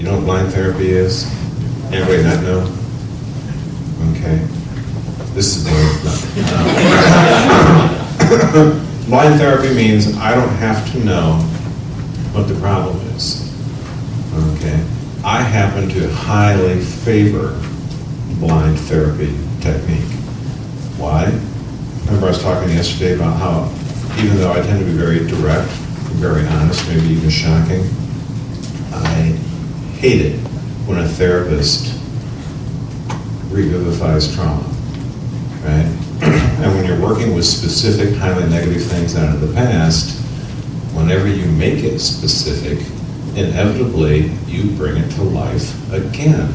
You know what blind therapy is? Anybody not know? Okay. This is blind therapy means I don't have to know what the problem is. Okay. I happen to highly favor blind therapy technique. Why? Remember I was talking yesterday about how even though I tend to be very direct, very honest, maybe even shocking, I hate it when a therapist revivifies trauma, right? And when you're working with specific, highly negative things out of the past, whenever you make it specific, inevitably you bring it to life again.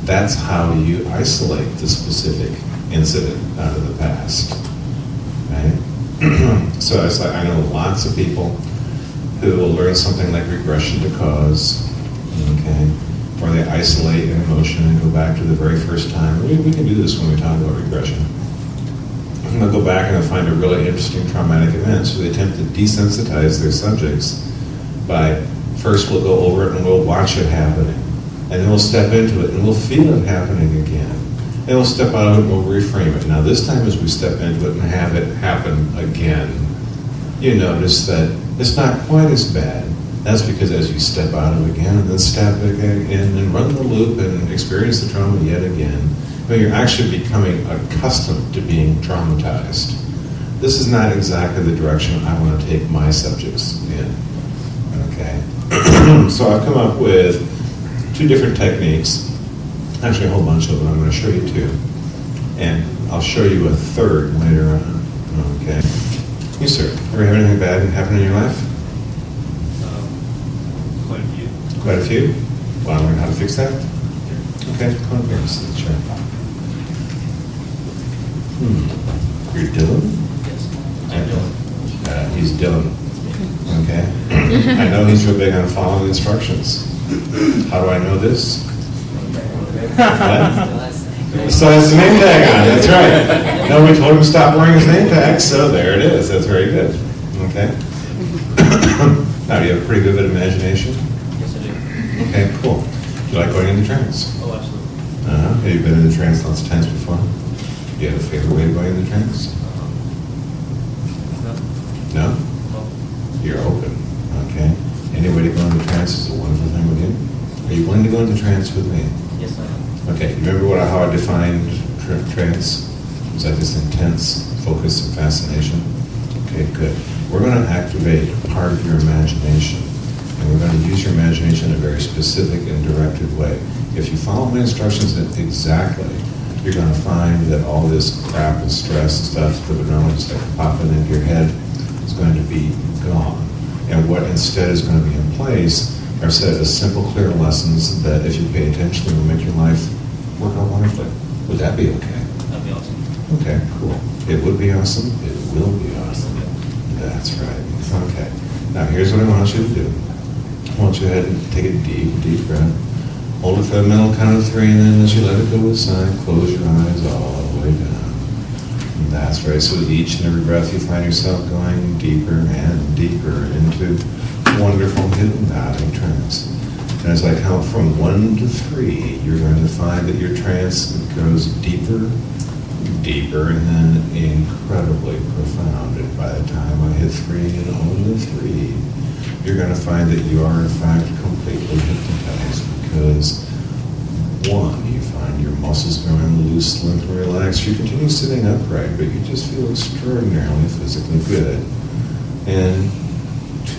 That's how you isolate the specific incident out of the past, right? So it's like I know lots of people who will learn something like regression to cause, okay, or they isolate an emotion and go back to the very first time. We can do this when we talk about regression. And they'll go back and they'll find a really interesting traumatic event, so they attempt to desensitize their subjects by first we'll go over it and we'll watch it happening, and then we'll step into it and we'll feel it happening again. And we'll step out of it and we'll reframe it. Now this time as we step into it and have it happen again, you notice that it's not quite as bad. That's because as you step out of it again and then step back in and run the loop and experience the trauma yet again, but you're actually becoming accustomed to being traumatized. This is not exactly the direction I want to take my subjects in, okay? So I've come up with two different techniques. Actually, a whole bunch of them. I'm going to show you two. And I'll show you a third later on. Okay. You, sir, ever have anything bad happen in your life? Quite a few. Quite a few? Want to learn how to fix that? Okay, come on here, sit in the chair. You're Dylan? Yes. I'm Dylan. He's Dylan. Okay. I know he's real big on following instructions. How do I know this? What? So has the name tag on, that's right. No, we told him to stop wearing his name tag, so there it is. That's very good. Okay. Now, do you have a pretty vivid imagination? Yes, I do. Okay, cool. Do you like going into trance? Oh, absolutely. Have you been in the trance lots of times before? Do you have a favorite way of going into trance? No. No? No. You're open. Okay. Any way to go into trance is a wonderful thing with you. Are you willing to go into trance with me? Yes, I am. Okay, you remember how I defined trance? Was that this intense focus and fascination? Okay, good. We're going to activate part of your imagination, and we're going to use your imagination in a very specific and directed way. If you follow my instructions exactly, you're going to find that all this crap and stress and stuff that would normally just like popping into your head is going to be gone. And what instead is going to be in place are a set of simple, clear lessons that, if you pay attention, will make your life work out wonderfully. Would that be okay? That'd be awesome. Okay, cool. It would be awesome. It will be awesome. That's right. Okay. Now, here's what I want you to do. I want you to head and take a deep, deep breath. Hold it for a mental count of 3, and then as you let it go with a sigh, close your eyes all the way down. And that's right. So with each and every breath, you find yourself going deeper and deeper into wonderful hypnotic trance. And as I count from 1 to 3, you're going to find that your trance goes deeper, deeper, and then incredibly profound. And by the time I hit 3 and only 3, you're going to find that you are in fact completely hypnotized, because 1, you find your muscles going loose, limp, and relaxed. You continue sitting upright, but you just feel extraordinarily physically good. And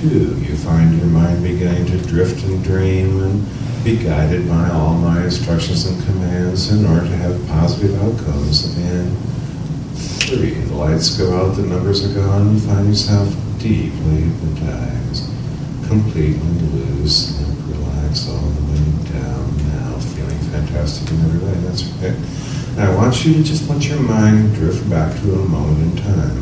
2, you find your mind beginning to drift and dream and be guided by all my instructions and commands in order to have positive outcomes. And 3, the lights go out, the numbers are gone, you find yourself deeply hypnotized, completely loose and relaxed all the way down now, feeling fantastic in every way. That's okay. Now I want you to just let your mind drift back to a moment in time.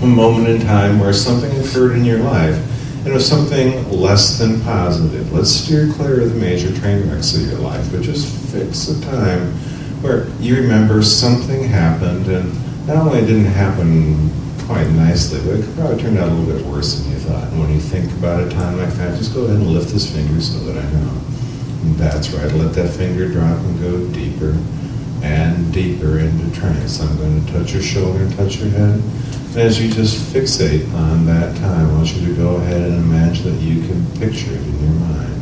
A moment in time where something occurred in your life, and it was something less than positive. Let's steer clear of the major train wrecks of your life, but just fix a time where you remember something happened, and not only didn't happen quite nicely, but it could probably turn out a little bit worse than you thought. And when you think about a time like that, just go ahead and lift this finger so that I know. And that's right, let that finger drop and go deeper and deeper into trance. I'm going to touch your shoulder and touch your head. And as you just fixate on that time, I want you to go ahead and imagine that you can picture it in your mind.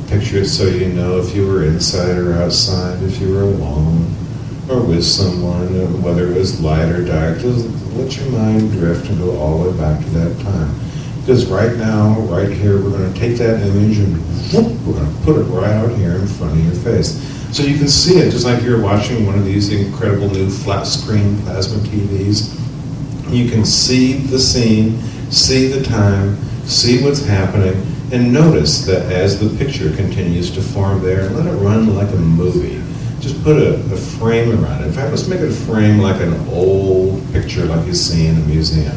Picture it so you know if you were inside or outside, if you were alone or with someone, whether it was light or dark. Just let your mind drift and go all the way back to that time. Because right now, right here, we're going to take that image and whoop, we're going to put it right out here in front of your face. So you can see it just like you're watching one of these incredible new flat screen plasma TVs. You can see the scene, see the time, see what's happening, and notice that as the picture continues to form there, let it run like a movie. Just put a frame around it. In fact, let's make it a frame like an old picture like you see in a museum.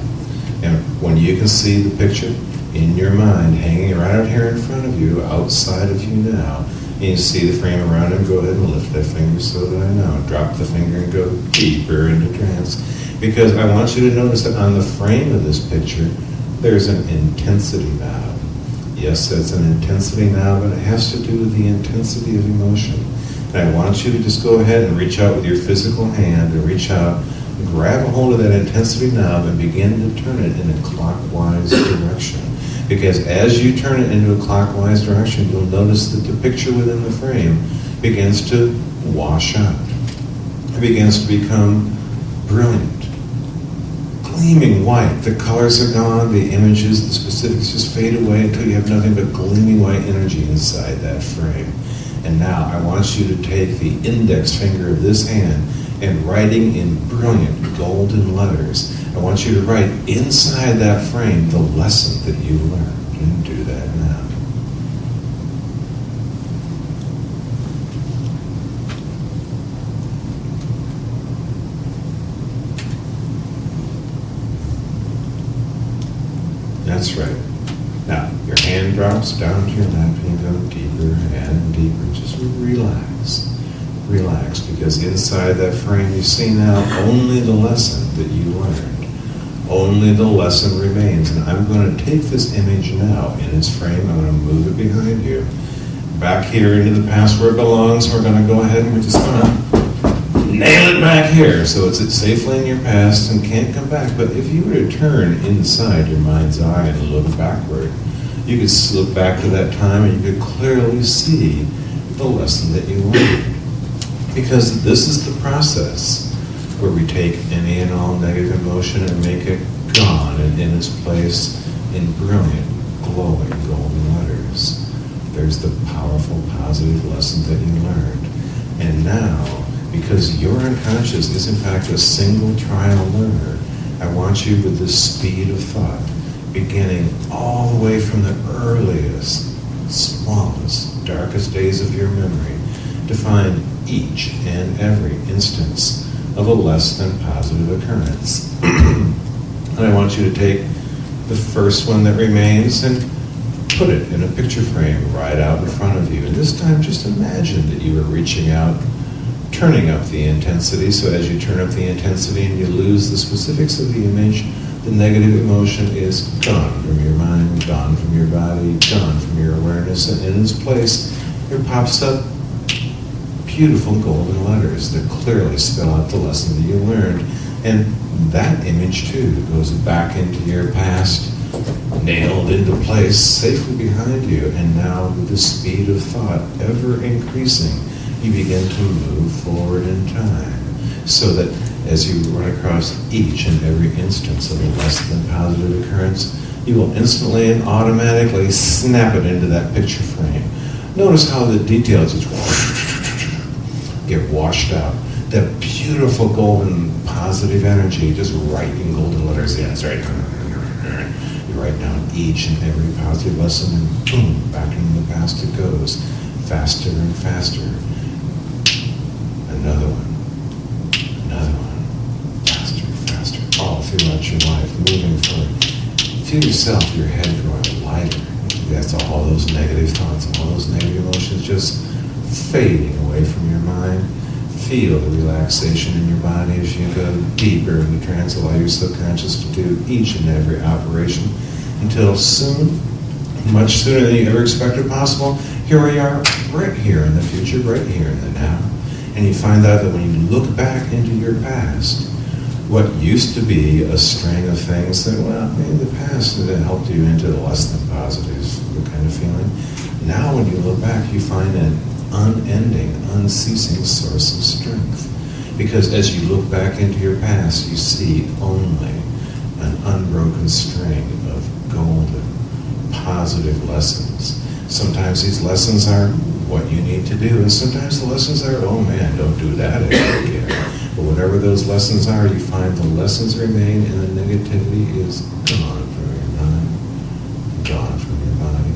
And when you can see the picture in your mind hanging right out here in front of you, outside of you now, and you see the frame around it, go ahead and lift that finger so that I know. Drop the finger and go deeper into trance. Because I want you to notice that on the frame of this picture, there's an intensity knob. Yes, it's an intensity knob, and it has to do with the intensity of emotion. And I want you to just go ahead and reach out with your physical hand and reach out, and grab a hold of that intensity knob and begin to turn it in a clockwise direction. Because as you turn it into a clockwise direction, you'll notice that the picture within the frame begins to wash out. It begins to become brilliant, gleaming white. The colors are gone, the images, the specifics just fade away until you have nothing but gleaming white energy inside that frame. And now I want you to take the index finger of this hand and writing in brilliant golden letters, I want you to write inside that frame the lesson that you learned. And do that now. That's right. Now, your hand drops down to your lap and you go deeper and deeper. Just relax. Relax, because inside that frame you see now only the lesson that you learned. Only the lesson remains. And I'm going to take this image now in its frame. I'm going to move it behind you. Back here into the past where it belongs. We're going to go ahead and we're just going to nail it back here so it's safely in your past and can't come back. But if you were to turn inside your mind's eye and look backward, you could look back to that time and you could clearly see the lesson that you learned. Because this is the process where we take any and all negative emotion and make it gone and in its place in brilliant, glowing golden letters. There's the powerful, positive lesson that you learned. And now, because your unconscious is in fact a single trial learner, I want you with the speed of thought, beginning all the way from the earliest, smallest, darkest days of your memory, to find each and every instance of a less than positive occurrence. And I want you to take the first one that remains and put it in a picture frame right out in front of you. And this time just imagine that you are reaching out, turning up the intensity. So as you turn up the intensity and you lose the specifics of the image, the negative emotion is gone from your mind, gone from your body, gone from your awareness, and in its place, there pops up beautiful golden letters that clearly spell out the lesson that you learned. And that image too goes back into your past, nailed into place, safely behind you. And now with the speed of thought ever increasing, you begin to move forward in time. So that as you run across each and every instance of a less than positive occurrence, you will instantly and automatically snap it into that picture frame. Notice how the details just get washed out. That beautiful golden positive energy just right in golden letters. Yeah, that's right. You write down each and every positive lesson and boom, back into the past it goes. Faster and faster. Another one. Another one. Faster and faster. All throughout your life, moving forward. Feel yourself, your head growing lighter. That's all those negative thoughts, all those negative emotions just fading away from your mind. feel the relaxation in your body as you go deeper into trance. Allow your subconscious to do each and every operation until soon, much sooner than you ever expected possible, here we are, right here in the future, right here in the now. And you find out that when you look back into your past, what used to be a string of things that, well, maybe the past that helped you into the less than positive kind of feeling. Now when you look back, you find an unending, unceasing source of strength. Because as you look back into your past, you see only an unbroken string of golden, positive lessons. Sometimes these lessons are what you need to do, and sometimes the lessons are, oh man, don't do that ever again. But whatever those lessons are, you find the lessons remain and the negativity is gone from your mind, gone from your body,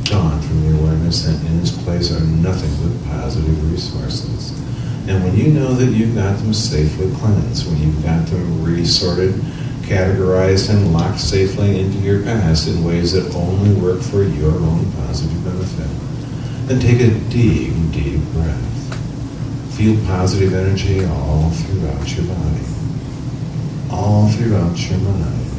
gone from your awareness, and in its place are nothing but positive resources. And when you know that you've got them safely cleansed, when you've got them resorted, categorized, and locked safely into your past in ways that only work for your own positive benefit, then take a deep, deep breath. Feel positive energy all throughout your body, all throughout your mind,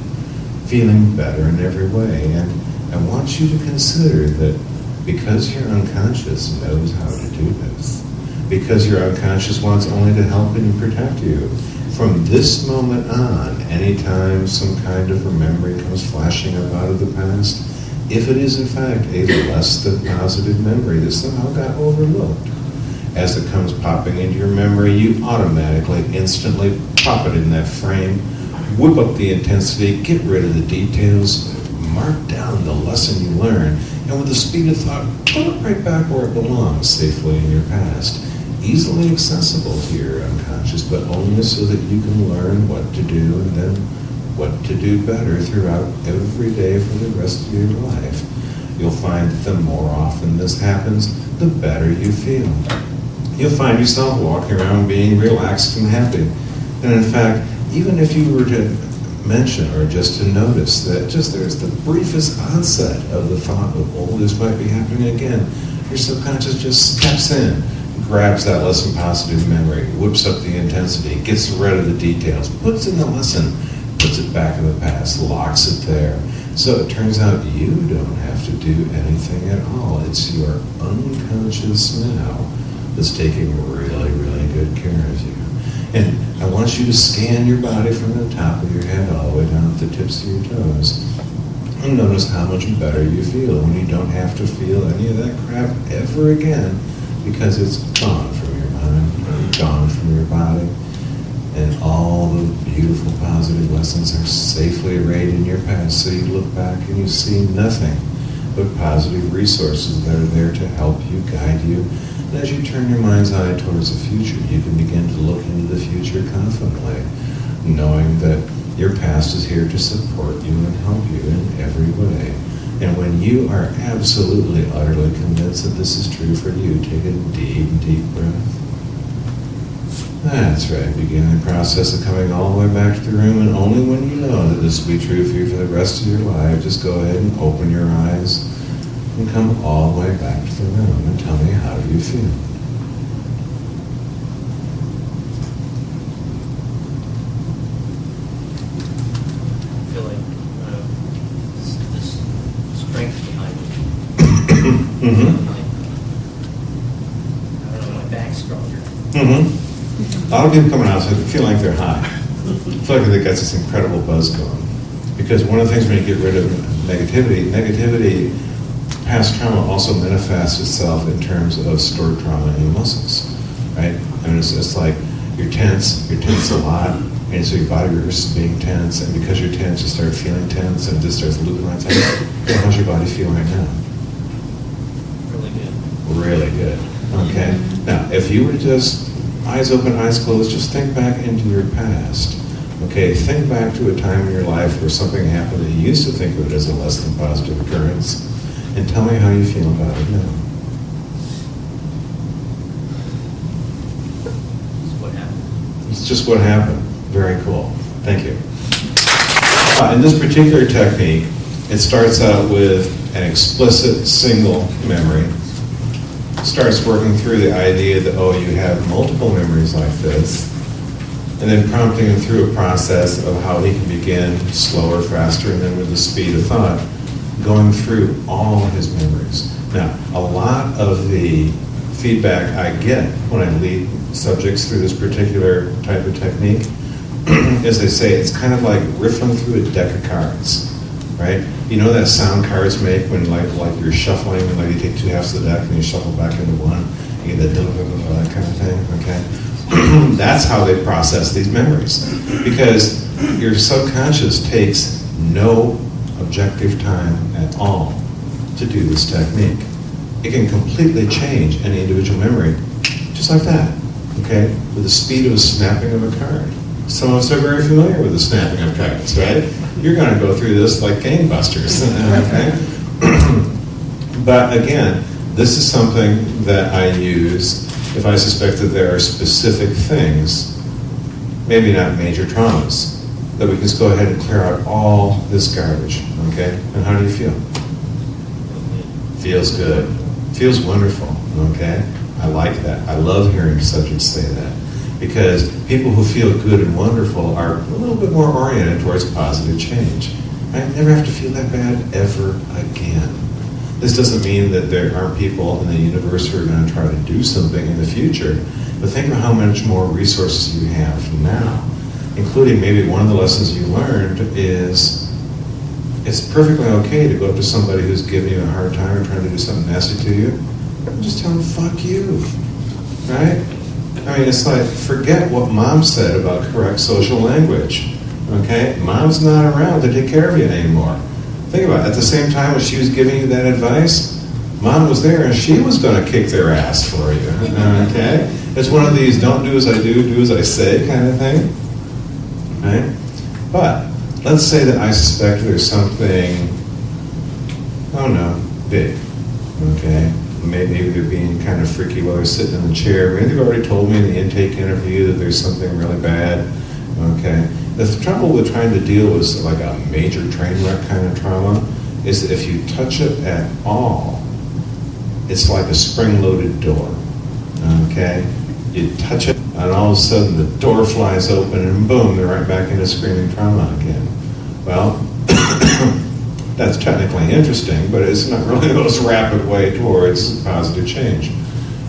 feeling better in every way. And I want you to consider that because your unconscious knows how to do this, because your unconscious wants only to help and protect you, from this moment on, anytime some kind of a memory comes flashing up out of the past, if it is in fact a less than positive memory that somehow got overlooked, as it comes popping into your memory, you automatically, instantly pop it in that frame, whip up the intensity, get rid of the details, mark down the lesson you learned, and with the speed of thought, put it right back where it belongs, safely in your past. Easily accessible to your unconscious, but only so that you can learn what to do and then what to do better throughout every day for the rest of your life. You'll find that the more often this happens, the better you feel. You'll find yourself walking around being relaxed and happy. And in fact, even if you were to mention or just to notice that just there's the briefest onset of the thought of, oh, this might be happening again, your subconscious just steps in, grabs that lesson positive memory, whips up the intensity, gets rid of the details, puts in the lesson, puts it back in the past, locks it there. So it turns out you don't have to do anything at all. It's your unconscious now that's taking really, really good care of you. And I want you to scan your body from the top of your head all the way down to the tips of your toes. And notice how much better you feel when you don't have to feel any of that crap ever again, because it's gone from your mind, gone from your body, and all the beautiful positive lessons are safely arrayed in your past, so you look back and you see nothing but positive resources that are there to help you, guide you. And as you turn your mind's eye towards the future, you can begin to look into the future confidently, knowing that your past is here to support you and help you in every way. And when you are absolutely, utterly convinced that this is true for you, take a deep, deep breath. That's right. Begin the process of coming all the way back to the room, and only when you know that this will be true for you for the rest of your life, just go ahead and open your eyes and come all the way back to the room and tell me, how do you feel? I feel like this strength behind me. Mm-hmm. I don't know, my back's stronger. Mm-hmm. A lot of people coming out, so I feel like they're high. I feel like they got this incredible buzz going. Because one of the things when you get rid of negativity, past trauma also manifests itself in terms of stored trauma in your muscles, right? I mean, it's like you're tense a lot, and so your body rehearses being tense, and because you're tense, you start feeling tense, and it just starts looping right there. How's your body feel right now? Really good. Really good. Okay. Now, if you were to just eyes open, eyes closed, just think back into your past. Okay, think back to a time in your life where something happened that you used to think of it as a less than positive occurrence, and tell me how you feel about it now. It's what happened. It's just what happened. Very cool. Thank you. In this particular technique, it starts out with an explicit single memory. starts working through the idea that, oh, you have multiple memories like this, and then prompting him through a process of how he can begin slower, faster, and then with the speed of thought, going through all his memories. Now, a lot of the feedback I get when I lead subjects through this particular type of technique is they say it's kind of like riffling through a deck of cards, right? You know that sound cards make when like you're shuffling, and like you take two halves of the deck and you shuffle back into one, you get that kind of thing, okay? That's how they process these memories. Because your subconscious takes no objective time at all to do this technique. It can completely change any individual memory, just like that, okay? With the speed of a snapping of a card. Some of us are very familiar with the snapping of cards, right? You're going to go through this like gangbusters, okay? But again, this is something that I use if I suspect that there are specific things, maybe not major traumas, that we can just go ahead and clear out all this garbage, okay? And how do you feel? Feels good. Feels wonderful, okay? I like that. I love hearing subjects say that. Because people who feel good and wonderful are a little bit more oriented towards positive change. I never have to feel that bad ever again. This doesn't mean that there aren't people in the universe who are going to try to do something in the future, but think about how much more resources you have now, including maybe one of the lessons you learned is it's perfectly okay to go up to somebody who's giving you a hard time or trying to do something nasty to you, and just tell them, fuck you, right? I mean, it's like, forget what mom said about correct social language, okay? Mom's not around to take care of you anymore. Think about it. At the same time as she was giving you that advice, mom was there and she was going to kick their ass for you, okay? It's one of these don't do as I do as I say kind of thing, right? But let's say that I suspect there's something, oh no, big, okay? Maybe they're being kind of freaky while they're sitting in the chair. Maybe they've already told me in the intake interview that there's something really bad, okay? The trouble with trying to deal with like a major train wreck kind of trauma is that if you touch it at all, it's like a spring-loaded door, okay? You touch it, and all of a sudden the door flies open, and boom, they're right back into screaming trauma again. Well, that's technically interesting, but it's not really the most rapid way towards positive change.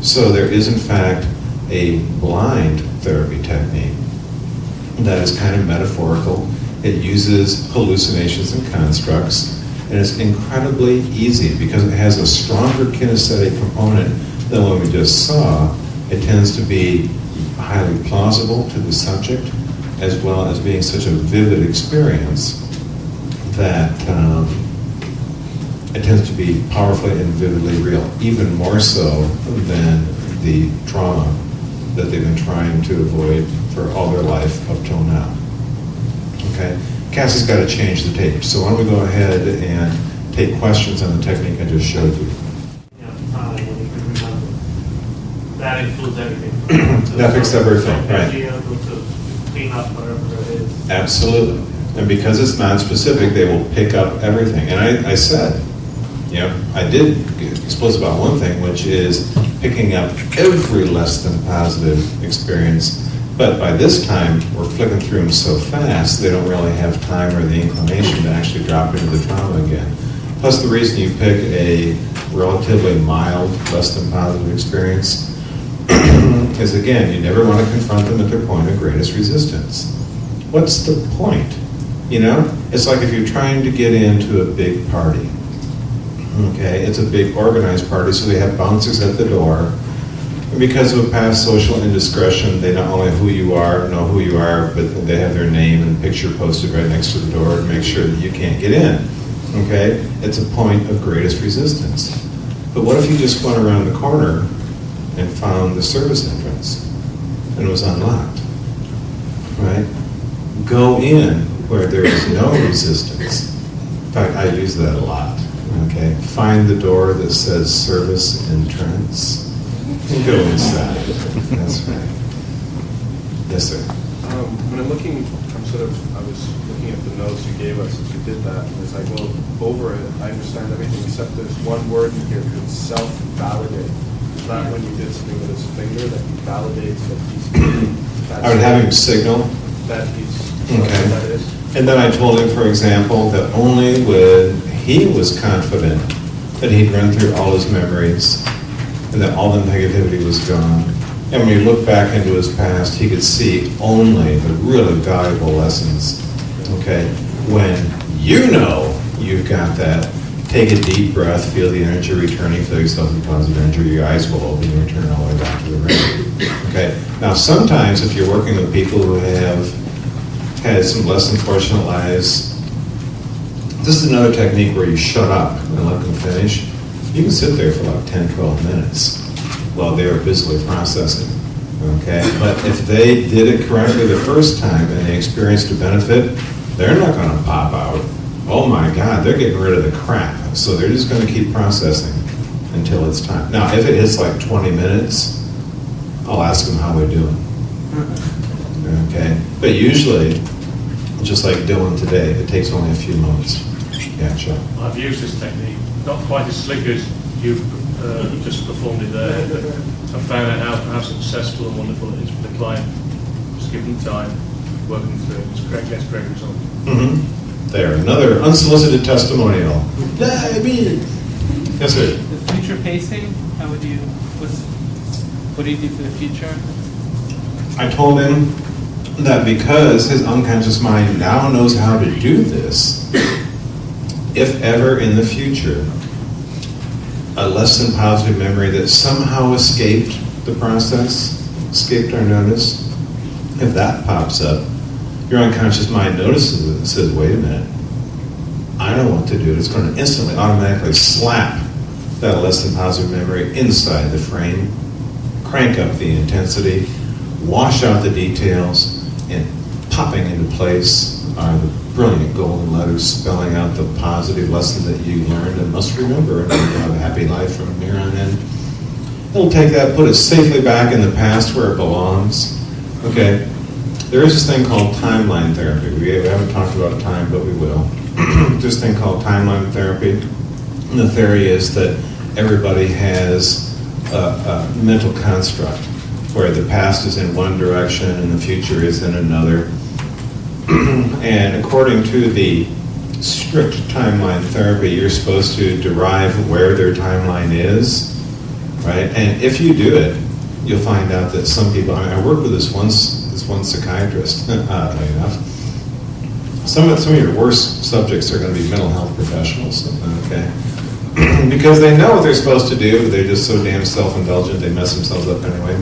So there is, in fact, a blind therapy technique that is kind of metaphorical. It uses hallucinations and constructs, and it's incredibly easy because it has a stronger kinesthetic component than what we just saw. It tends to be highly plausible to the subject, as well as being such a vivid experience that it tends to be powerfully and vividly real, even more so than the trauma that they've been trying to avoid for all their life up till now. Okay? Cassie's got to change the tape, so why don't we go ahead and take questions on the technique I just showed you. Yeah, when you can remember. That includes everything. That picks up everything, right. Be able to clean up whatever it is. Absolutely. And because it's non-specific, they will pick up everything. And I said, I did expose about one thing, which is picking up every less than positive experience. But by this time, we're flicking through them so fast, they don't really have time or the inclination to actually drop into the trauma again. Plus, the reason you pick a relatively mild, less than positive experience is, again, you never want to confront them at their point of greatest resistance. What's the point? It's like if you're trying to get into a big party. Okay, it's a big organized party, so they have bouncers at the door. And because of a past social indiscretion, they not only know who you are, but they have their name and picture posted right next to the door to make sure that you can't get in. Okay, it's a point of greatest resistance. But what if you just went around the corner and found the service entrance and it was unlocked? Right? Go in where there is no resistance. In fact, I use that a lot. Okay, find the door that says service entrance and go inside. That's right. Yes, sir. When I was looking at the notes you gave us as you did that, and as I go over it, I understand everything except there's one word in here, it's self-validate. that when you did something with his finger that validates that he's? I would have him signal. That he's, Okay. that is? And then I told him, for example, that only when he was confident that he'd run through all his memories and that all the negativity was gone, and when he looked back into his past, he could see only the really valuable lessons. Okay? When you know you've got that, take a deep breath, feel the energy returning, feel yourself in positive energy, your eyes will open, you return all the way back to the ring. Okay? Now, sometimes if you're working with people who have had some less than fortunate lives, this is another technique where you shut up and let them finish. You can sit there for like 10, 12 minutes while they are busily processing. Okay? But if they did it correctly the first time and they experienced a benefit, they're not going to pop out. Oh my God, they're getting rid of the crap. So they're just going to keep processing until it's time. Now, if it hits like 20 minutes, I'll ask them how they're doing. Okay? But usually, just like Dylan today, it takes only a few moments. Yeah, sure. I've used this technique, not quite as slick as you've just performed it there, but I found out how successful and wonderful it is for the client. Just give them time, work them through, gets great results. Mm-hmm. There, another unsolicited testimonial. Yes, sir. The future pacing, how would you, what do you do for the future? I told him that because his unconscious mind now knows how to do this, if ever in the future, a less than positive memory that somehow escaped the process, escaped our notice, if that pops up, your unconscious mind notices it and says, wait a minute, I know what to do. It's going to instantly, automatically slap that less than positive memory inside the frame, crank up the intensity, wash out the details, and popping into place are the brilliant golden letters spelling out the positive lesson that you learned and must remember and have a happy life from here on in. It'll take that, put it safely back in the past where it belongs. Okay, there is this thing called timeline therapy. We haven't talked about time, but we will. This thing called timeline therapy. And the theory is that everybody has a mental construct where the past is in one direction and the future is in another. And according to the strict timeline therapy, you're supposed to derive where their timeline is, right? And if you do it, you'll find out that some people, I worked with this one psychiatrist, oddly enough. Some of your worst subjects are going to be mental health professionals, okay? Because they know what they're supposed to do, but they're just so damn self-indulgent, they mess themselves up anyway.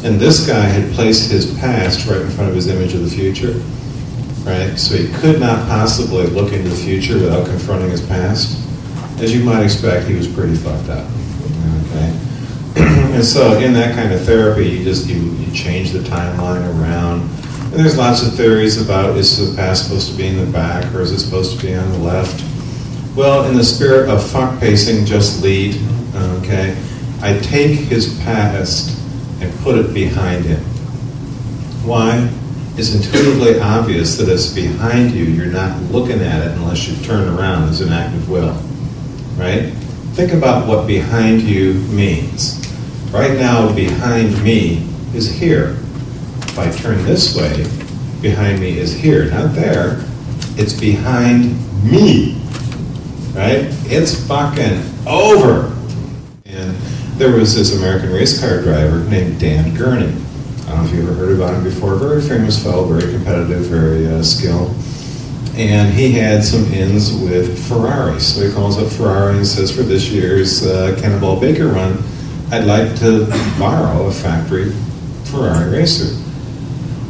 And this guy had placed his past right in front of his image of the future, right? So he could not possibly look into the future without confronting his past. As you might expect, he was pretty fucked up, okay? And so in that kind of therapy, you change the timeline around. And there's lots of theories about, is the past supposed to be in the back or is it supposed to be on the left? Well, in the spirit of fuck pacing, just lead, okay? I take his past and put it behind him. Why? It's intuitively obvious that it's behind you. You're not looking at it unless you turn around as an act of will, right? Think about what behind you means. Right now, behind me is here. If I turn this way, behind me is here, not there. It's behind me, right? It's fucking over. And there was this American race car driver named Dan Gurney. I don't know if you ever heard about him before. Very famous fellow, very competitive, very skilled. And he had some ins with Ferrari. So he calls up Ferrari and says, for this year's Cannonball Baker run, I'd like to borrow a factory Ferrari racer.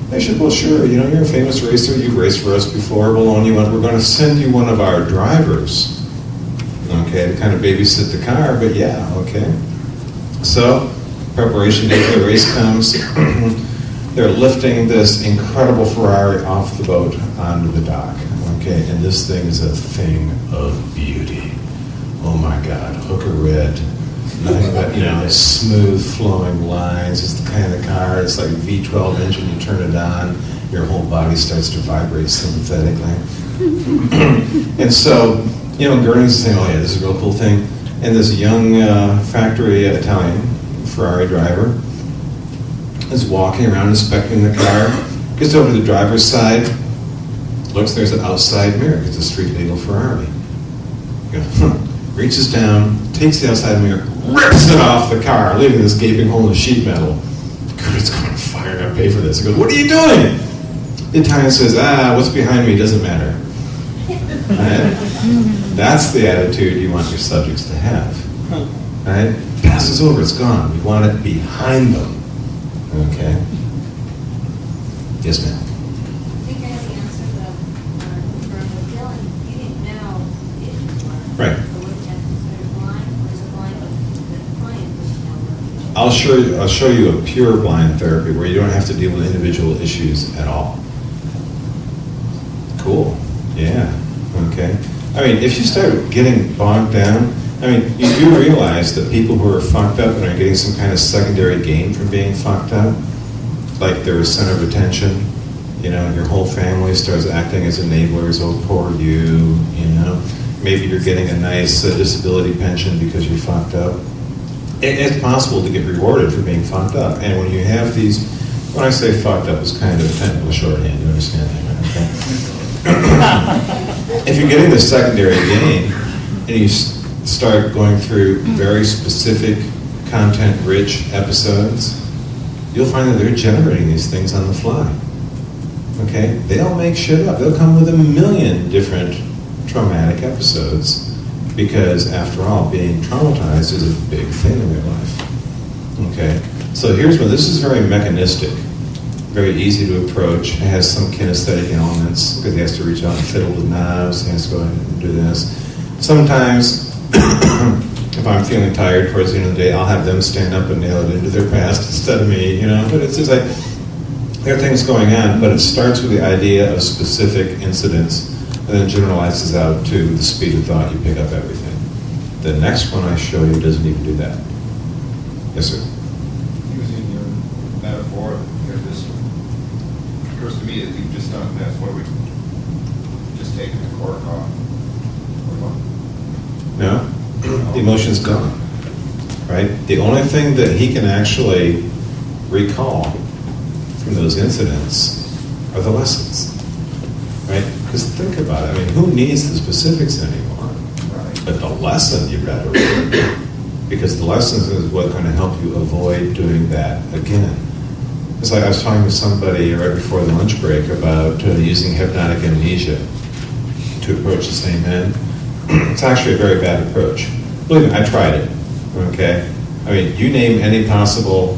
They said, well, sure, you're a famous racer, you've raced for us before, we'll loan you one. We're going to send you one of our drivers, okay, to kind of babysit the car, but yeah, okay. So, preparation day for the race comes. They're lifting this incredible Ferrari off the boat onto the dock, okay, and this thing is a thing of beauty. Oh my God, hooker red. Nothing but, smooth flowing lines. It's the kind of car, it's like a V12 engine, you turn it on, your whole body starts to vibrate sympathetically. And so, Gurney's saying, oh yeah, this is a real cool thing. And this young factory Italian Ferrari driver, is walking around inspecting the car, gets over to the driver's side, looks, there's an outside mirror, it's a street legal Ferrari. He goes, reaches down, takes the outside mirror, rips it off the car, leaving this gaping hole in the sheet metal. Kurt's going to fire, I gotta pay for this. He goes, what are you doing? The Italian says, what's behind me doesn't matter. Right? That's the attitude you want your subjects to have. Right? Passes over, it's gone. You want it behind them. Okay? Yes, ma'am. I think I have the answer though, for the feeling, you didn't know the issues were. Right. But was that considered blind, or is it blind, but the client doesn't know what the I'll show you a pure blind therapy where you don't have to deal with individual issues at all. Cool. Yeah. Okay. I mean, if you start getting bogged down, I mean, you do realize that people who are fucked up and are getting some kind of secondary gain from being fucked up, like they're a center of attention, you know, your whole family starts acting as enablers, oh, poor you, you know. Maybe you're getting a nice disability pension because you're fucked up. It's possible to get rewarded for being fucked up. And when you have these, when I say fucked up, it's kind of a technical shorthand, you understand that, okay? If you're getting the secondary gain and you start going through very specific content-rich episodes, you'll find that they're generating these things on the fly. Okay? They don't make shit up. They'll come with a million different traumatic episodes because, after all, being traumatized is a big thing in their life. Okay? So here's one. This is very mechanistic, very easy to approach. It has some kinesthetic elements because he has to reach out and fiddle with knobs. He has to go ahead and do this. Sometimes, if I'm feeling tired towards the end of the day, I'll have them stand up and nail it into their past instead of me, you know. But it's just like, there are things going on, but it starts with the idea of specific incidents and then generalizes out to the speed of thought. You pick up everything. The next one I show you doesn't even do that. Yes, sir? Using your metaphor, there's this, occurs to me that you've just done this, what are we, just taking the cork off? Or what? No? The emotion's gone, right? The only thing that he can actually recall from those incidents are the lessons, right? Because think about it. I mean, who needs the specifics anymore? Right. But the lesson you've got to remember, because the lessons is what's going to help you avoid doing that again. It's like I was talking to somebody right before the lunch break about using hypnotic amnesia to approach the same end. It's actually a very bad approach. Believe me, I tried it, okay? I mean, you name any possible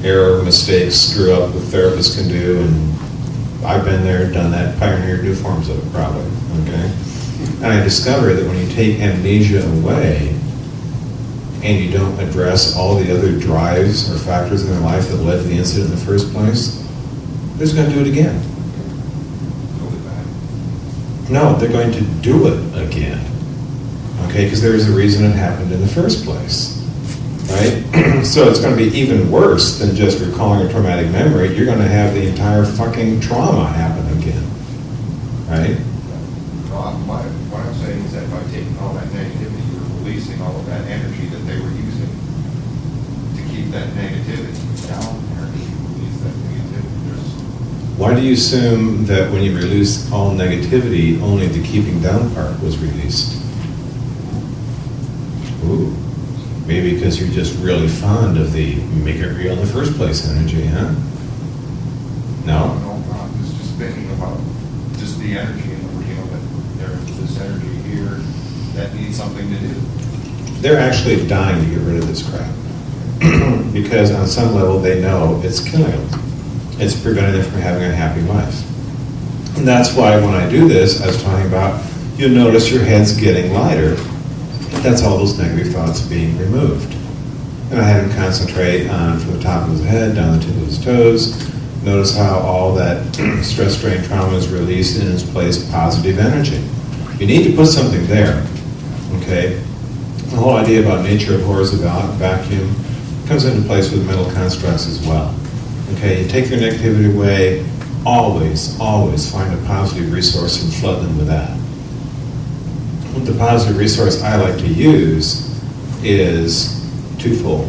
error, mistake, screw up that therapists can do, and I've been there, done that, pioneered new forms of it probably, okay? And I discovered that when you take amnesia away and you don't address all the other drives or factors in their life that led to the incident in the first place, they're just going to do it again. Totally bad. No, they're going to do it again. Okay, because there is a reason it happened in the first place, right? So it's going to be even worse than just recalling a traumatic memory. You're going to have the entire fucking trauma happen again, right? Well, what I'm saying is that by taking all that negativity, you're releasing all of that energy that they were using to keep that negativity down there. You release that negativity. Why do you assume that when you release all negativity, only the keeping down part was released? Ooh, maybe because you're just really fond of the make it real in the first place energy, huh? No? I was just thinking about just the energy in the real, that there's this energy here that needs something to do. They're actually dying to get rid of this crap. Because on some level they know it's killing them. It's preventing them from having a happy life. And that's why when I do this, I was talking about, you'll notice your head's getting lighter. That's all those negative thoughts being removed. And I had him concentrate on from the top of his head down the tip of his toes. Notice how all that stress, strain, trauma is released and in its place positive energy. You need to put something there, okay? The whole idea about nature abhors a vacuum comes into place with mental constructs as well. Okay, you take your negativity away, always, always find a positive resource and flood them with that. The positive resource I like to use is twofold.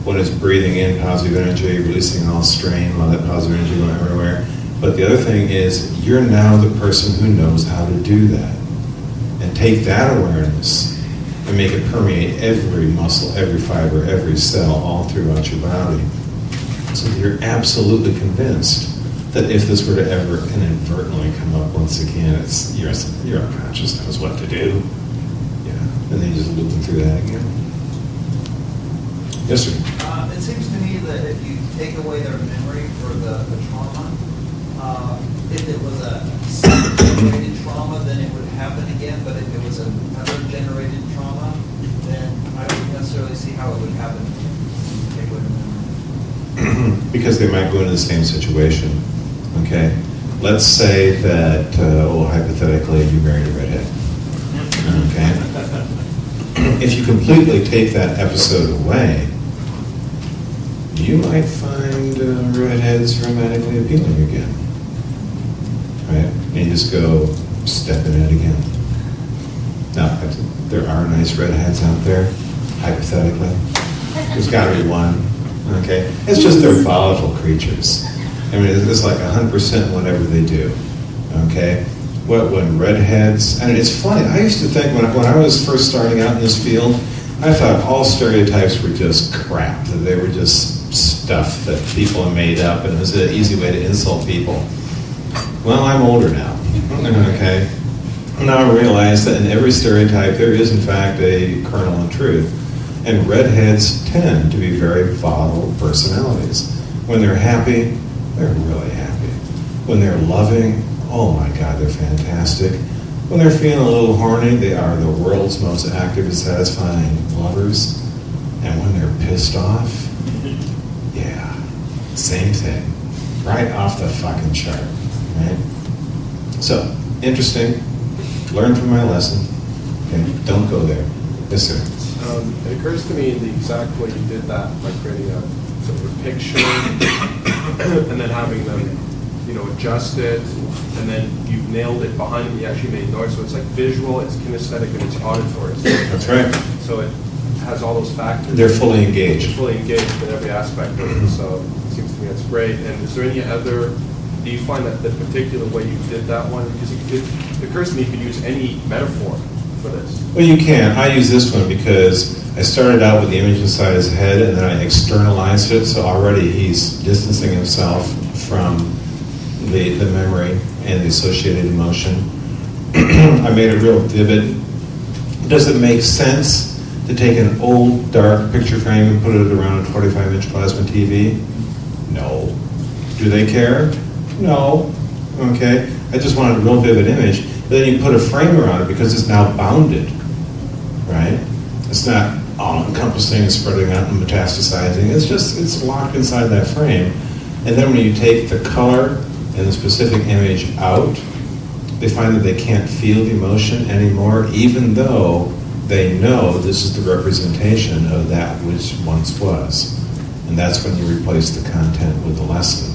One is breathing in positive energy, releasing all strain, all that positive energy going everywhere. But the other thing is, you're now the person who knows how to do that. And take that awareness and make it permeate every muscle, every fiber, every cell, all throughout your body. So that you're absolutely convinced that if this were to ever inadvertently come up once again, it's your unconscious knows what to do. Yeah, and then you just loop them through that again. Yes, sir. It seems to me that if you take away their memory for the trauma, if it was a self-generated trauma, then it would happen again. But if it was another generated trauma, then I don't necessarily see how it would happen. If you take away the memory. Because they might go into the same situation. Okay, let's say that, hypothetically, you married a redhead. Okay, if you completely take that episode away, you might find redheads romantically appealing again. Right? And you just go step in it again. Now, there are nice redheads out there, hypothetically. There's got to be one. Okay, it's just they're volatile creatures. I mean, it's like 100% whatever they do. Okay, when redheads, and it's funny. I used to think when I was first starting out in this field, I thought all stereotypes were just crap. That they were just stuff that people have made up, and it was an easy way to insult people. Well, I'm older now. Okay, now I realize that in every stereotype there is in fact a kernel of truth. And redheads tend to be very volatile personalities. When they're happy, they're really happy. When they're loving, oh my God, they're fantastic. When they're feeling a little horny, they are the world's most active and satisfying lovers. And when they're pissed off, yeah, same thing. Right off the fucking chart, right? So, interesting. Learn from my lesson. Okay, don't go there. Yes, sir. It occurs to me in the exact way you did that, like creating a sort of a picture and then having them, adjust it, and then you've nailed it behind them, you actually made noise. So it's like visual, it's kinesthetic, and it's auditory. That's right. So it has all those factors. They're fully engaged. They're fully engaged in every aspect of it. So it seems to me that's great. And is there any other, do you find that the particular way you did that one, because it occurs to me you could use any metaphor for this. Well, you can. I use this one because I started out with the image inside his head, and then I externalized it, so already he's distancing himself from the memory and the associated emotion. I made it real vivid. Does it make sense to take an old, dark picture frame and put it around a 25-inch plasma TV? No. Do they care? No. Okay. I just wanted a real vivid image. But then you put a frame around it because it's now bounded, right? It's not all-encompassing and spreading out and metastasizing. It's locked inside that frame. And then when you take the color and the specific image out, they find that they can't feel the emotion anymore, even though they know this is the representation of that which once was. And that's when you replace the content with the lesson.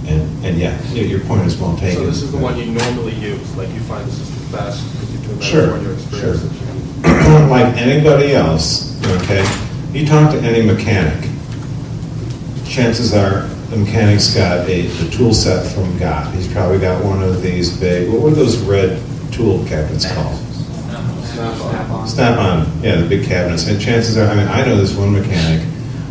And yeah, your point is well taken. So this is the one you normally use, like you find this is the best because you do Sure, your experience. sure. Like anybody else, okay, you talk to any mechanic, chances are the mechanic's got the tool set from God. He's probably got one of these big, what were those red tool cabinets called? Snap-on, yeah, the big cabinets. And chances are, I know this one mechanic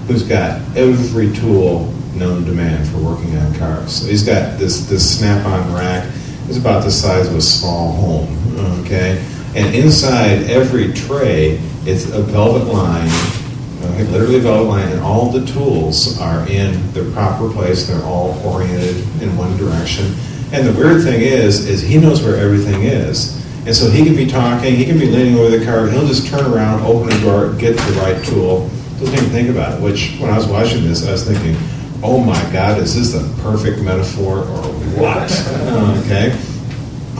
who's got every tool known to man for working on cars. So he's got this snap-on rack. It's about the size of a small home, okay? And inside every tray, it's a velvet line, okay, literally velvet line, and all the tools are in their proper place. They're all oriented in one direction. And the weird thing is he knows where everything is. And so he can be talking, he can be leaning over the car, he'll just turn around, open the door, get the right tool, doesn't even think about it, which when I was watching this, I was thinking, oh my God, is this the perfect metaphor or what? Okay.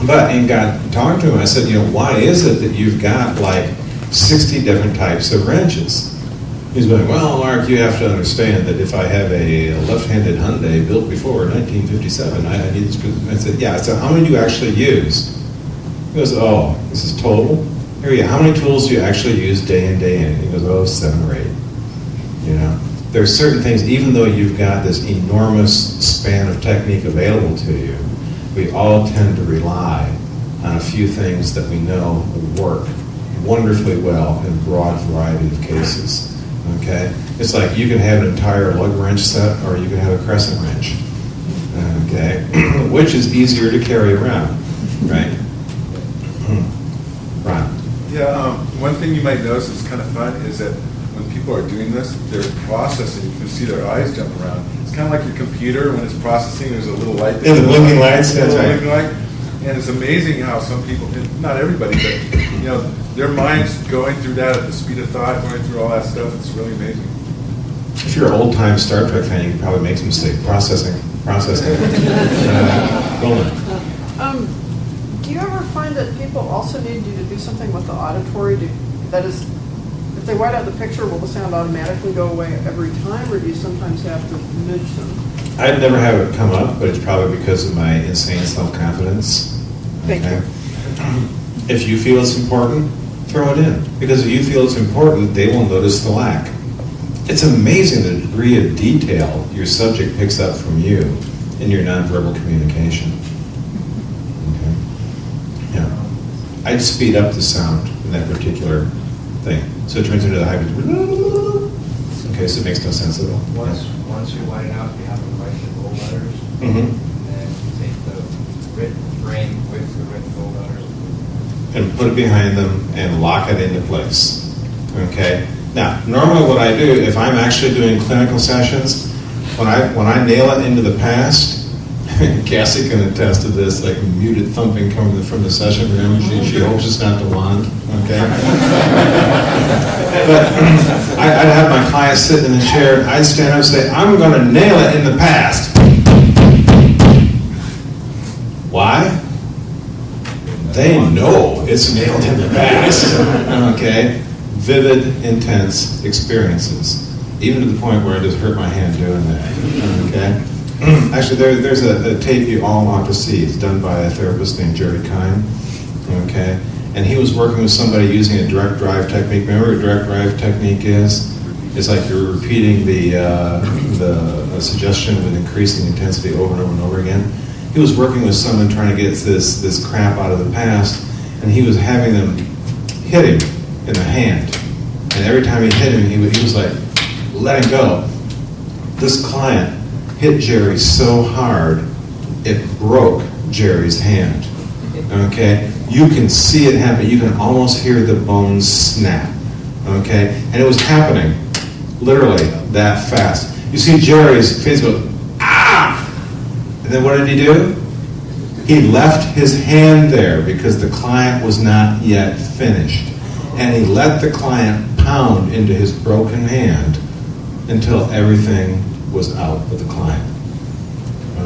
But in talking to him, I said, why is it that you've got like 60 different types of wrenches? He's going, well, Mark, you have to understand that if I have a left-handed Hyundai built before 1957, I need this. I said, yeah. I said, how many do you actually use? He goes, oh, this is total? Here you go. How many tools do you actually use day in, day in? He goes, 7 or 8. there are certain things, even though you've got this enormous span of technique available to you, we all tend to rely on a few things that we know work wonderfully well in a broad variety of cases. Okay? It's like you can have an entire lug wrench set or you can have a crescent wrench. Okay? Which is easier to carry around, right? Ron? Yeah, one thing you might notice is kind of fun is that when people are doing this, they're processing. You can see their eyes jump around. It's kind of like your computer when it's processing. There's a little light. Yeah, the blinking lights. That's right. Blinking light. And it's amazing how some people, not everybody, but their mind's going through that at the speed of thought, going through all that stuff. It's really amazing. If you're an old-time Star Trek fan, you could probably make some mistake. Processing. Roland. Do you ever find that people also need you to do something with the auditory? That is, if they white out the picture, will the sound automatically go away every time, or do you sometimes have to nudge them? I'd never have it come up, but it's probably because of my insane self-confidence. Thank you. If you feel it's important, throw it in. Because if you feel it's important, they will notice the lack. It's amazing the degree of detail your subject picks up from you in your nonverbal communication. Okay? Yeah. I'd speed up the sound in that particular thing. So it turns into the hybrid. Okay, so it makes no sense at all. Once you white out, you have to write the gold letters. Mm-hmm. And then you take the written frame with the written gold letters. And put it behind them and lock it into place. Okay? Now, normally what I do, if I'm actually doing clinical sessions, when I nail it into the past, Cassie can attest to this, like muted thumping coming from the session room. She hopes it's not the wand, okay? But I'd have my client sit in the chair, and I'd stand up and say, I'm going to nail it in the past. Why? They know it's nailed in the past, okay? Vivid, intense experiences, even to the point where I just hurt my hand doing that, okay? Actually, there's a tape you all want to see. It's done by a therapist named Jerry Kine, okay? And he was working with somebody using a direct drive technique. Remember what a direct drive technique is? It's like you're repeating the suggestion with increasing intensity over and over and over again. He was working with someone trying to get this crap out of the past, and he was having them hit him in the hand. And every time he hit him, he was like, let him go. This client hit Jerry so hard, it broke Jerry's hand. Okay? You can see it happen. You can almost hear the bones snap. Okay? And it was happening literally that fast. You see Jerry's face go, ah! And then what did he do? He left his hand there because the client was not yet finished. And he let the client pound into his broken hand until everything was out with the client.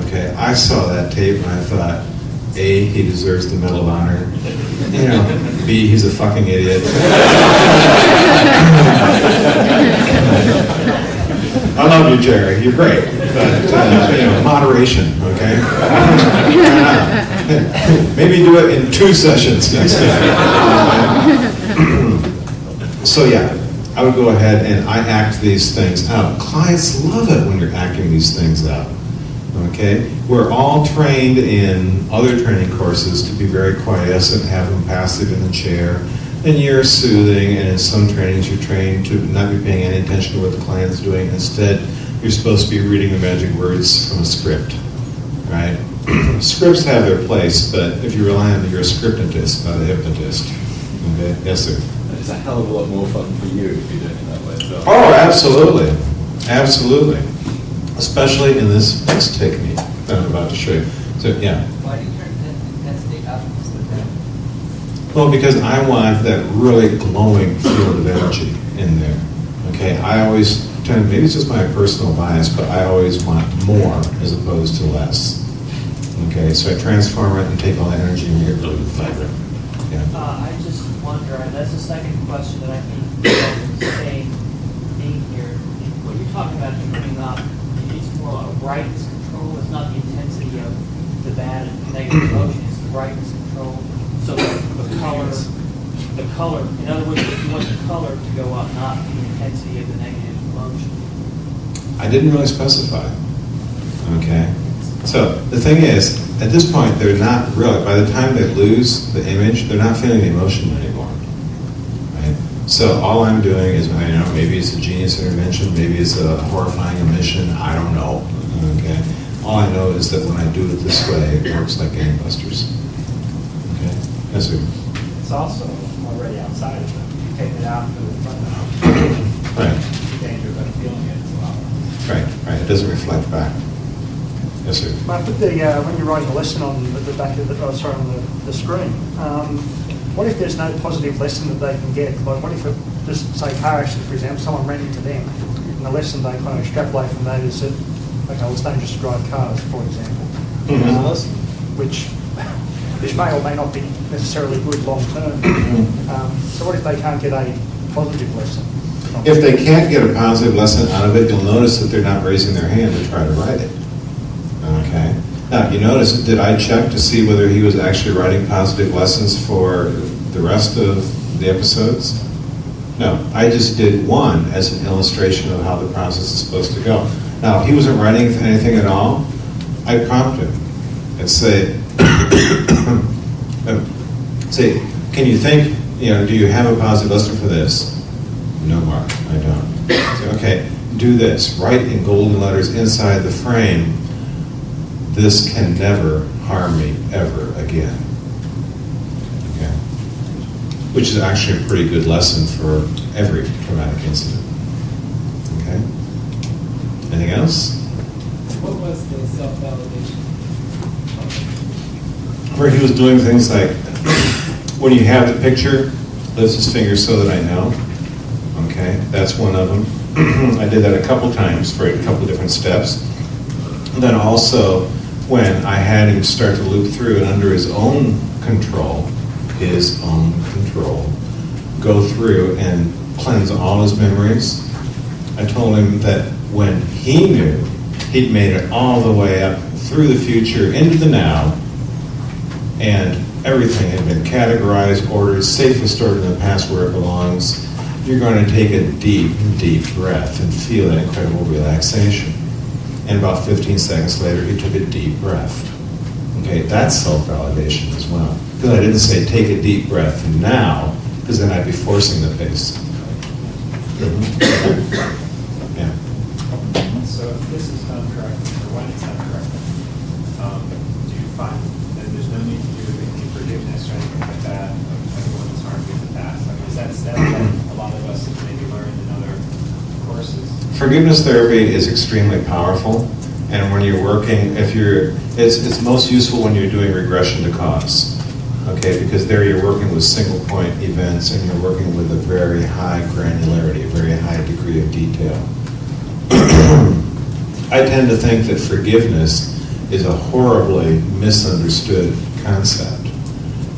Okay, I saw that tape and I thought, A, he deserves the Medal of Honor. B, he's a fucking idiot. I love you, Jerry. You're great. But, moderation, okay? Maybe do it in 2 sessions next time. So yeah, I would go ahead and I act these things out. Clients love it when you're acting these things out. Okay? We're all trained in other training courses to be very quiescent, have them passive in the chair, and you're soothing, and in some trainings you're trained to not be paying any attention to what the client's doing. Instead, you're supposed to be reading the magic words from a script, right? Scripts have their place, but if you rely on you're a scriptist, not a hypnotist. Okay? Yes, sir. It's a hell of a lot more fun for you if you're doing it that way. So. Oh, absolutely. Absolutely. Especially in this next technique that I'm about to show you. So, yeah. Why do you turn intensity up instead of down? Well, because I want that really glowing field of energy in there. Okay, I always tend, maybe it's just my personal bias, but I always want more as opposed to less. Okay, so I transform it and take all the energy and make it really vibrant. Yeah. I just wonder, and that's the second question that I think is the same theme here. What you're talking about turning up, it's more a brightness control. It's not the intensity of the bad and negative emotion. It's the brightness control. So the color. In other words, if you want the color to go up, not the intensity of the negative emotion. I didn't really specify. Okay? So the thing is, at this point, they're not really, by the time they lose the image, they're not feeling the emotion anymore. Right? So all I'm doing is, maybe it's a genius intervention, maybe it's a horrifying omission, I don't know. Okay? All I know is that when I do it this way, it works like gangbusters. Okay? Yes, sir. It's also already outside of them. You take it out to the front of the Right. house. Danger of feeling it as well. Right. It doesn't reflect back. Yes, sir. Mark, with when you're writing a lesson on the back of on the screen, what if there's no positive lesson that they can get? Like, what if it just, say, car accident, for example, someone ran into them, and the lesson they kind of extrapolate from that is that, okay, well, it's dangerous to drive cars, for example. Which may or may not be necessarily good long term. So what if they can't get a positive lesson? If they can't get a positive lesson out of it, you'll notice that they're not raising their hand to try to write it. Okay. Now, you notice, did I check to see whether he was actually writing positive lessons for the rest of the episodes? No, I just did one as an illustration of how the process is supposed to go. Now, if he wasn't writing anything at all, I'd prompt him and say, can you think, do you have a positive lesson for this? No, Mark, I don't. Say, okay, do this. Write in golden letters inside the frame, this can never harm me ever again. Okay? Which is actually a pretty good lesson for every traumatic incident. Okay? Anything else? What was the self-validation? Where he was doing things like, when you have the picture, lifts his fingers so that I know. Okay, that's one of them. I did that a couple times for a couple different steps. And then also, when I had him start to loop through and under his own control, go through and cleanse all his memories. I told him that when he knew, he'd made it all the way up through the future into the now, and everything had been categorized, ordered, safely stored in the past where it belongs. You're going to take a deep, deep breath and feel that incredible relaxation. And about 15 seconds later, he took a deep breath. Okay, that's self-validation as well. Because I didn't say take a deep breath now, because then I'd be forcing the pace. Yeah. So if this is done correctly, or when it's done correctly, do you find that there's no need to do any forgiveness or anything like that of everyone that's harmed you in the past? I mean, is that step that a lot of us have maybe learned in other courses? Forgiveness therapy is extremely powerful, and when you're working, it's most useful when you're doing regression to cause, okay? Because there you're working with single point events, and you're working with a very high granularity, a very high degree of detail. I tend to think that forgiveness is a horribly misunderstood concept.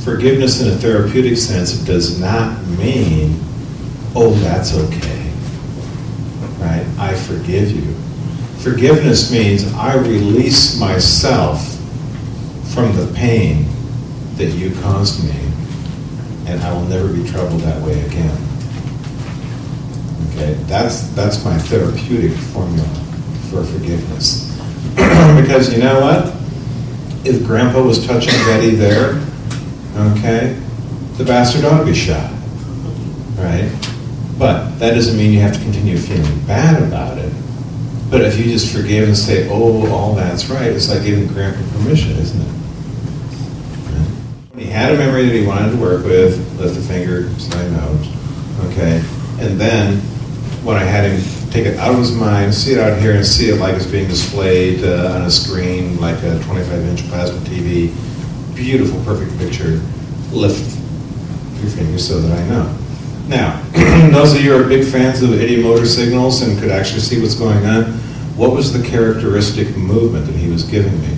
Forgiveness in a therapeutic sense does not mean, oh, that's okay. Right? I forgive you. Forgiveness means I release myself from the pain that you caused me, and I will never be troubled that way again. Okay? That's my therapeutic formula for forgiveness. Because you know what? If Grandpa was touching Betty there, okay, the bastard ought to be shot. Right? But that doesn't mean you have to continue feeling bad about it. But if you just forgive and say, oh, all that's right, it's like giving Grandpa permission, isn't it? When he had a memory that he wanted to work with, lift the finger, say note, okay? And then when I had him take it out of his mind, see it out here and see it like it's being displayed on a screen, like a 25-inch plasma TV, beautiful, perfect picture, lift your finger so that I know. Now, those of you who are big fans of idiomotor signals and could actually see what's going on, what was the characteristic movement that he was giving me?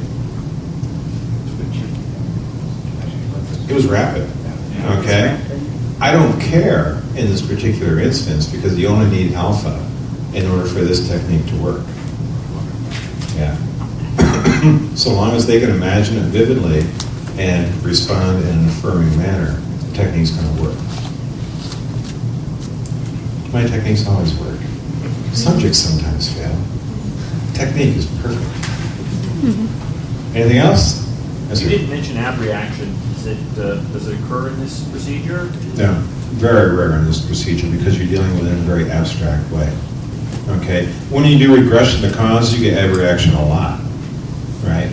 It was rapid, okay? I don't care in this particular instance because you only need alpha in order for this technique to work. Yeah. So long as they can imagine it vividly and respond in an affirming manner, the technique's going to work. My techniques always work. Subjects sometimes fail. technique is perfect. Anything else? Yes, You sir. didn't mention abreaction. Does it occur in this procedure? No, very rare in this procedure because you're dealing with it in a very abstract way. Okay, when you do regression to cause, you get abreaction a lot, right?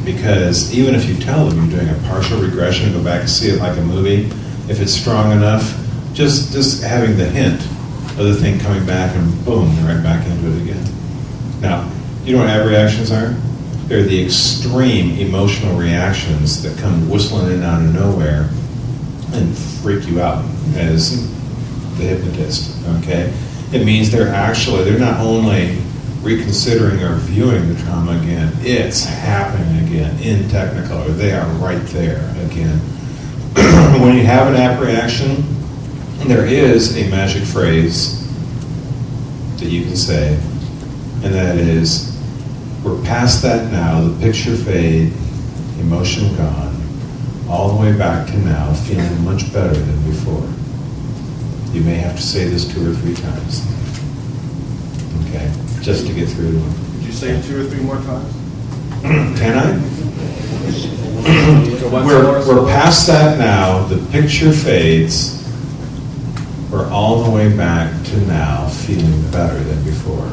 Because even if you tell them you're doing a partial regression and go back and see it like a movie, if it's strong enough, just having the hint of the thing coming back and boom, they're right back into it again. Now, you know what abreactions are? They're the extreme emotional reactions that come whistling in out of nowhere and freak you out as the hypnotist, okay? It means they're not only reconsidering or viewing the trauma again, it's happening again in Technicolor. They are right there again. When you have an abreaction, there is a magic phrase that you can say, and that is, we're past that now, the picture fade, emotion gone, all the way back to now, feeling much better than before. You may have to say this 2 or 3 times, okay, just to get through to them. Would you say 2 or 3 more times? Can I? We're past that now, the picture fades, we're all the way back to now, feeling better than before.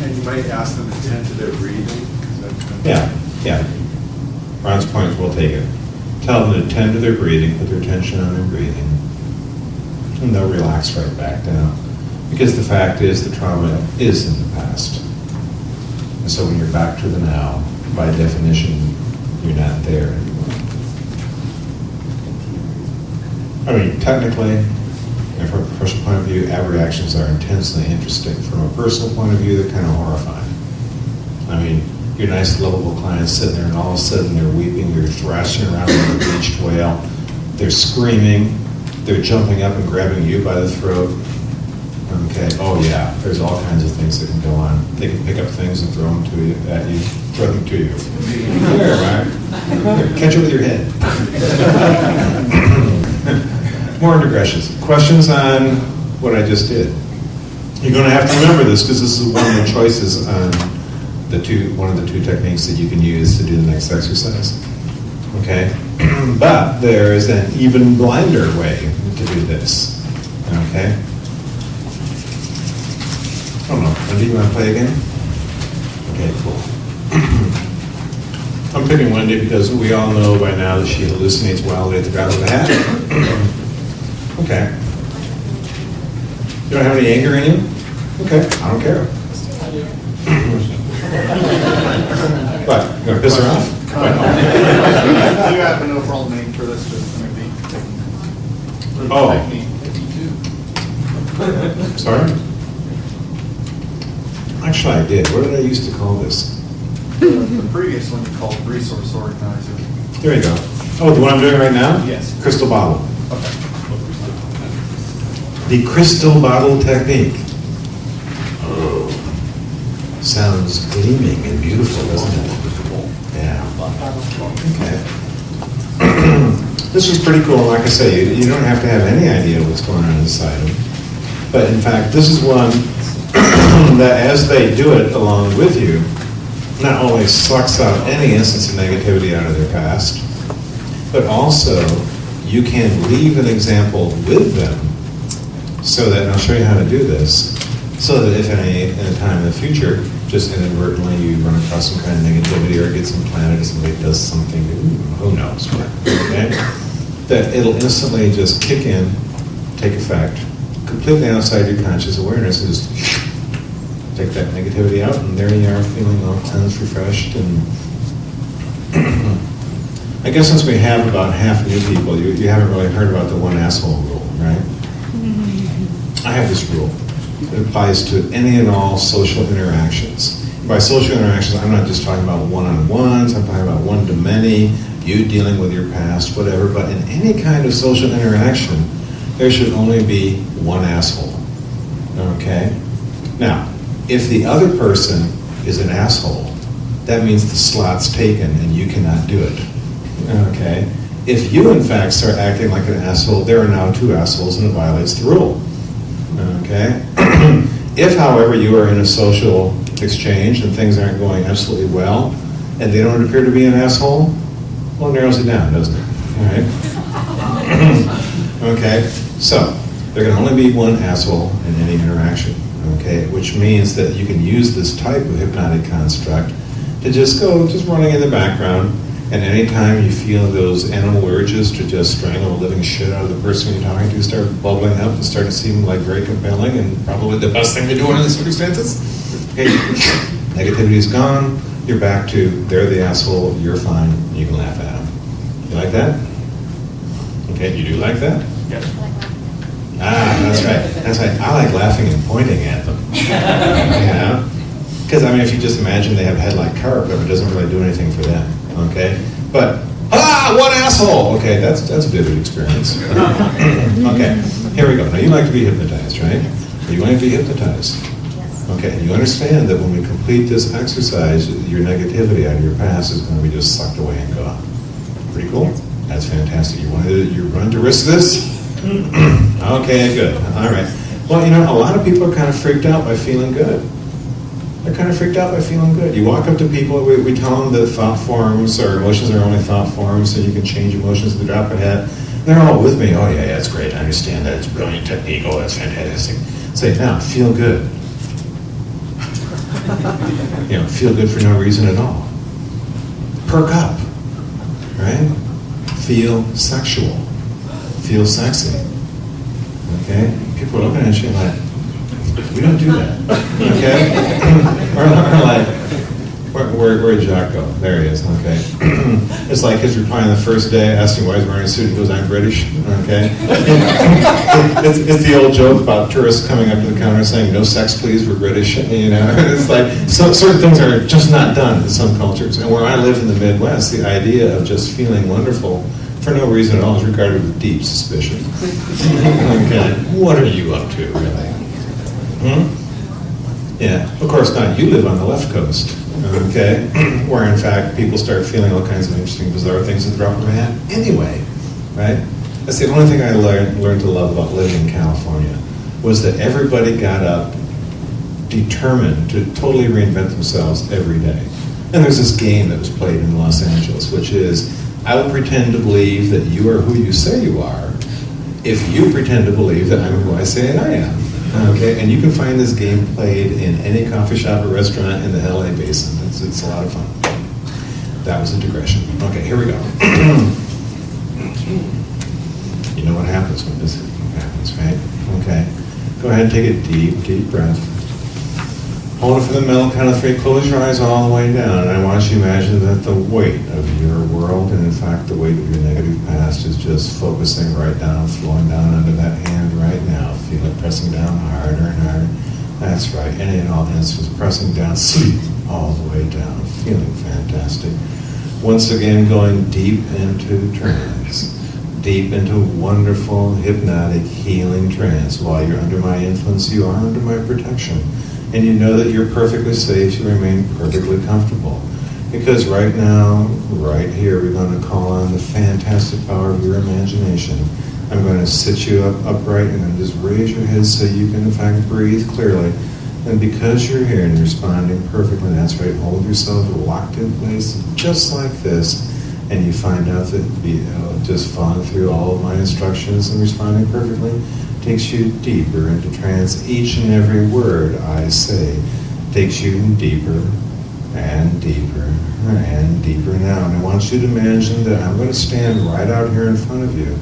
And you might ask them to attend to their breathing. Yeah. Ron's point, we'll take it. Tell them to attend to their breathing, put their attention on their breathing, and they'll relax right back down. Because the fact is, the trauma is in the past. And so when you're back to the now, by definition, you're not there anymore. I mean, technically, and from a professional point of view, abreactions are intensely interesting. From a personal point of view, they're kind of horrifying. I mean, your nice, lovable client's sitting there, and all of a sudden they're weeping, they're thrashing around like a beached whale, they're screaming, they're jumping up and grabbing you by the throat. Okay, oh yeah, there's all kinds of things that can go on. They can pick up things and throw them at you, throw them to you. There, Mark. Here, catch it with your head. More digressions. Questions on what I just did? You're going to have to remember this because this is one of the choices on one of the 2 techniques that you can use to do the next exercise. Okay? But there is an even blinder way to do this. Okay? I don't know. Wendy, you want to play again? Okay, cool. I'm picking Wendy because we all know by now that she hallucinates wildly at the drop of a hat. Okay. You don't have any anger in you? Okay, I don't care. What, you gonna piss her off? Do you have an overall name for this technique? Oh. Sorry? Actually, I did. What did I used to call this? The previous one you called resource organizer. There you go. Oh, the one I'm doing right now? Yes. Crystal bottle. Okay. The crystal bottle technique. Oh. Sounds gleaming and beautiful, doesn't it? Yeah. Okay. This was pretty cool. Like I say, you don't have to have any idea what's going on inside them. But in fact, this is one that as they do it along with you, not only sucks out any instance of negativity out of their past, but also you can leave an example with them so that, and I'll show you how to do this, so that if in a time in the future, just inadvertently you run across some kind of negativity or get some planet or somebody does something, who knows what, okay? That it'll instantly just kick in, take effect, completely outside your conscious awareness, and just take that negativity out, and there you are feeling all cleansed, refreshed, and I guess since we have about half new people, you haven't really heard about the 1 asshole rule, right? I have this rule. It applies to any and all social interactions. By social interactions, I'm not just talking about one-on-ones, I'm talking about one-to-many, you dealing with your past, whatever, but in any kind of social interaction, there should only be 1 asshole, okay? Now, if the other person is an asshole, that means the slot's taken and you cannot do it, okay? If you, in fact, start acting like an asshole, there are now 2 assholes and it violates the rule, okay? If, however, you are in a social exchange and things aren't going absolutely well, and they don't appear to be an asshole, well, it narrows it down, doesn't it? All right? Okay, so there can only be one asshole in any interaction, okay? Which means that you can use this type of hypnotic construct to just go, just running in the background, and anytime you feel those animal urges to just strangle the living shit out of the person you're talking to start bubbling up and start to seem like very compelling and probably the best thing to do under the circumstances, okay, negativity is gone, you're back to, they're the asshole, you're fine, you can laugh at them. You like that? Okay, you do like that? Yes. Ah, that's right. That's right. I like laughing and pointing at them. Yeah. Because, I mean, if you just imagine they have a head like carp, but it doesn't really do anything for them. Okay? But, what asshole! Okay, that's a vivid experience. Okay, here we go. Now, you like to be hypnotized, right? Are you going to be hypnotized? Yes. Okay, you understand that when we complete this exercise, your negativity out of your past is going to be just sucked away and gone. Pretty cool? That's fantastic. You're going to risk this? Okay, good. All right. Well, you know, a lot of people are kind of freaked out by feeling good. They're kind of freaked out by feeling good. You walk up to people, we tell them that thought forms or emotions are only thought forms, so you can change emotions at the drop of a hat. And they're all with me. Oh, yeah, that's great. I understand that. It's a brilliant technique. Oh, that's fantastic. Say, now, feel good. You know, feel good for no reason at all. Perk up. Right? Feel sexual. Feel sexy. Okay? People are looking at you like, we don't do that. Okay? or like, where'd Jacques go? There he is. Okay. It's like his reply on the first day, asking why he's wearing a suit. He goes, I'm British. Okay? it's the old joke about tourists coming up to the counter saying, no sex, please, we're British. You know? It's like, certain things are just not done in some cultures. And where I live in the Midwest, the idea of just feeling wonderful for no reason at all is regarded with deep suspicion. Okay, what are you up to, really? Yeah, of course not. You live on the left coast, okay, where in fact people start feeling all kinds of interesting, bizarre things at the drop of a hat anyway, right? That's the only thing I learned to love about living in California, was that everybody got up determined to totally reinvent themselves every day. And there's this game that was played in Los Angeles, which is, I will pretend to believe that you are who you say you are, if you pretend to believe that I'm who I say I am. Okay, and you can find this game played in any coffee shop or restaurant in the LA basin. It's a lot of fun. That was a digression. Okay, here we go. You know what happens when this happens, right? Okay, go ahead and take a deep, deep breath. Hold it for the middle, count of 3, close your eyes all the way down, and I want you to imagine that the weight of your world, and in fact the weight of your negative past, is just focusing right down, flowing down under that hand right now. Feel it pressing down harder and harder. That's right, any and all instance, pressing down, sleep all the way down, feeling fantastic. Once again, going deep into trance, deep into wonderful, hypnotic, healing trance. While you're under my influence, you are under my protection. And you know that you're perfectly safe, you remain perfectly comfortable. Because right now, right here, we're going to call on the fantastic power of your imagination. I'm going to sit you up upright and then just raise your head so you can, in fact, breathe clearly. And because you're here and responding perfectly, that's right, hold yourself locked in place just like this. And you find out that just following through all of my instructions and responding perfectly takes you deeper into trance. Each and every word I say takes you deeper and deeper and deeper now. And I want you to imagine that I'm going to stand right out here in front of you.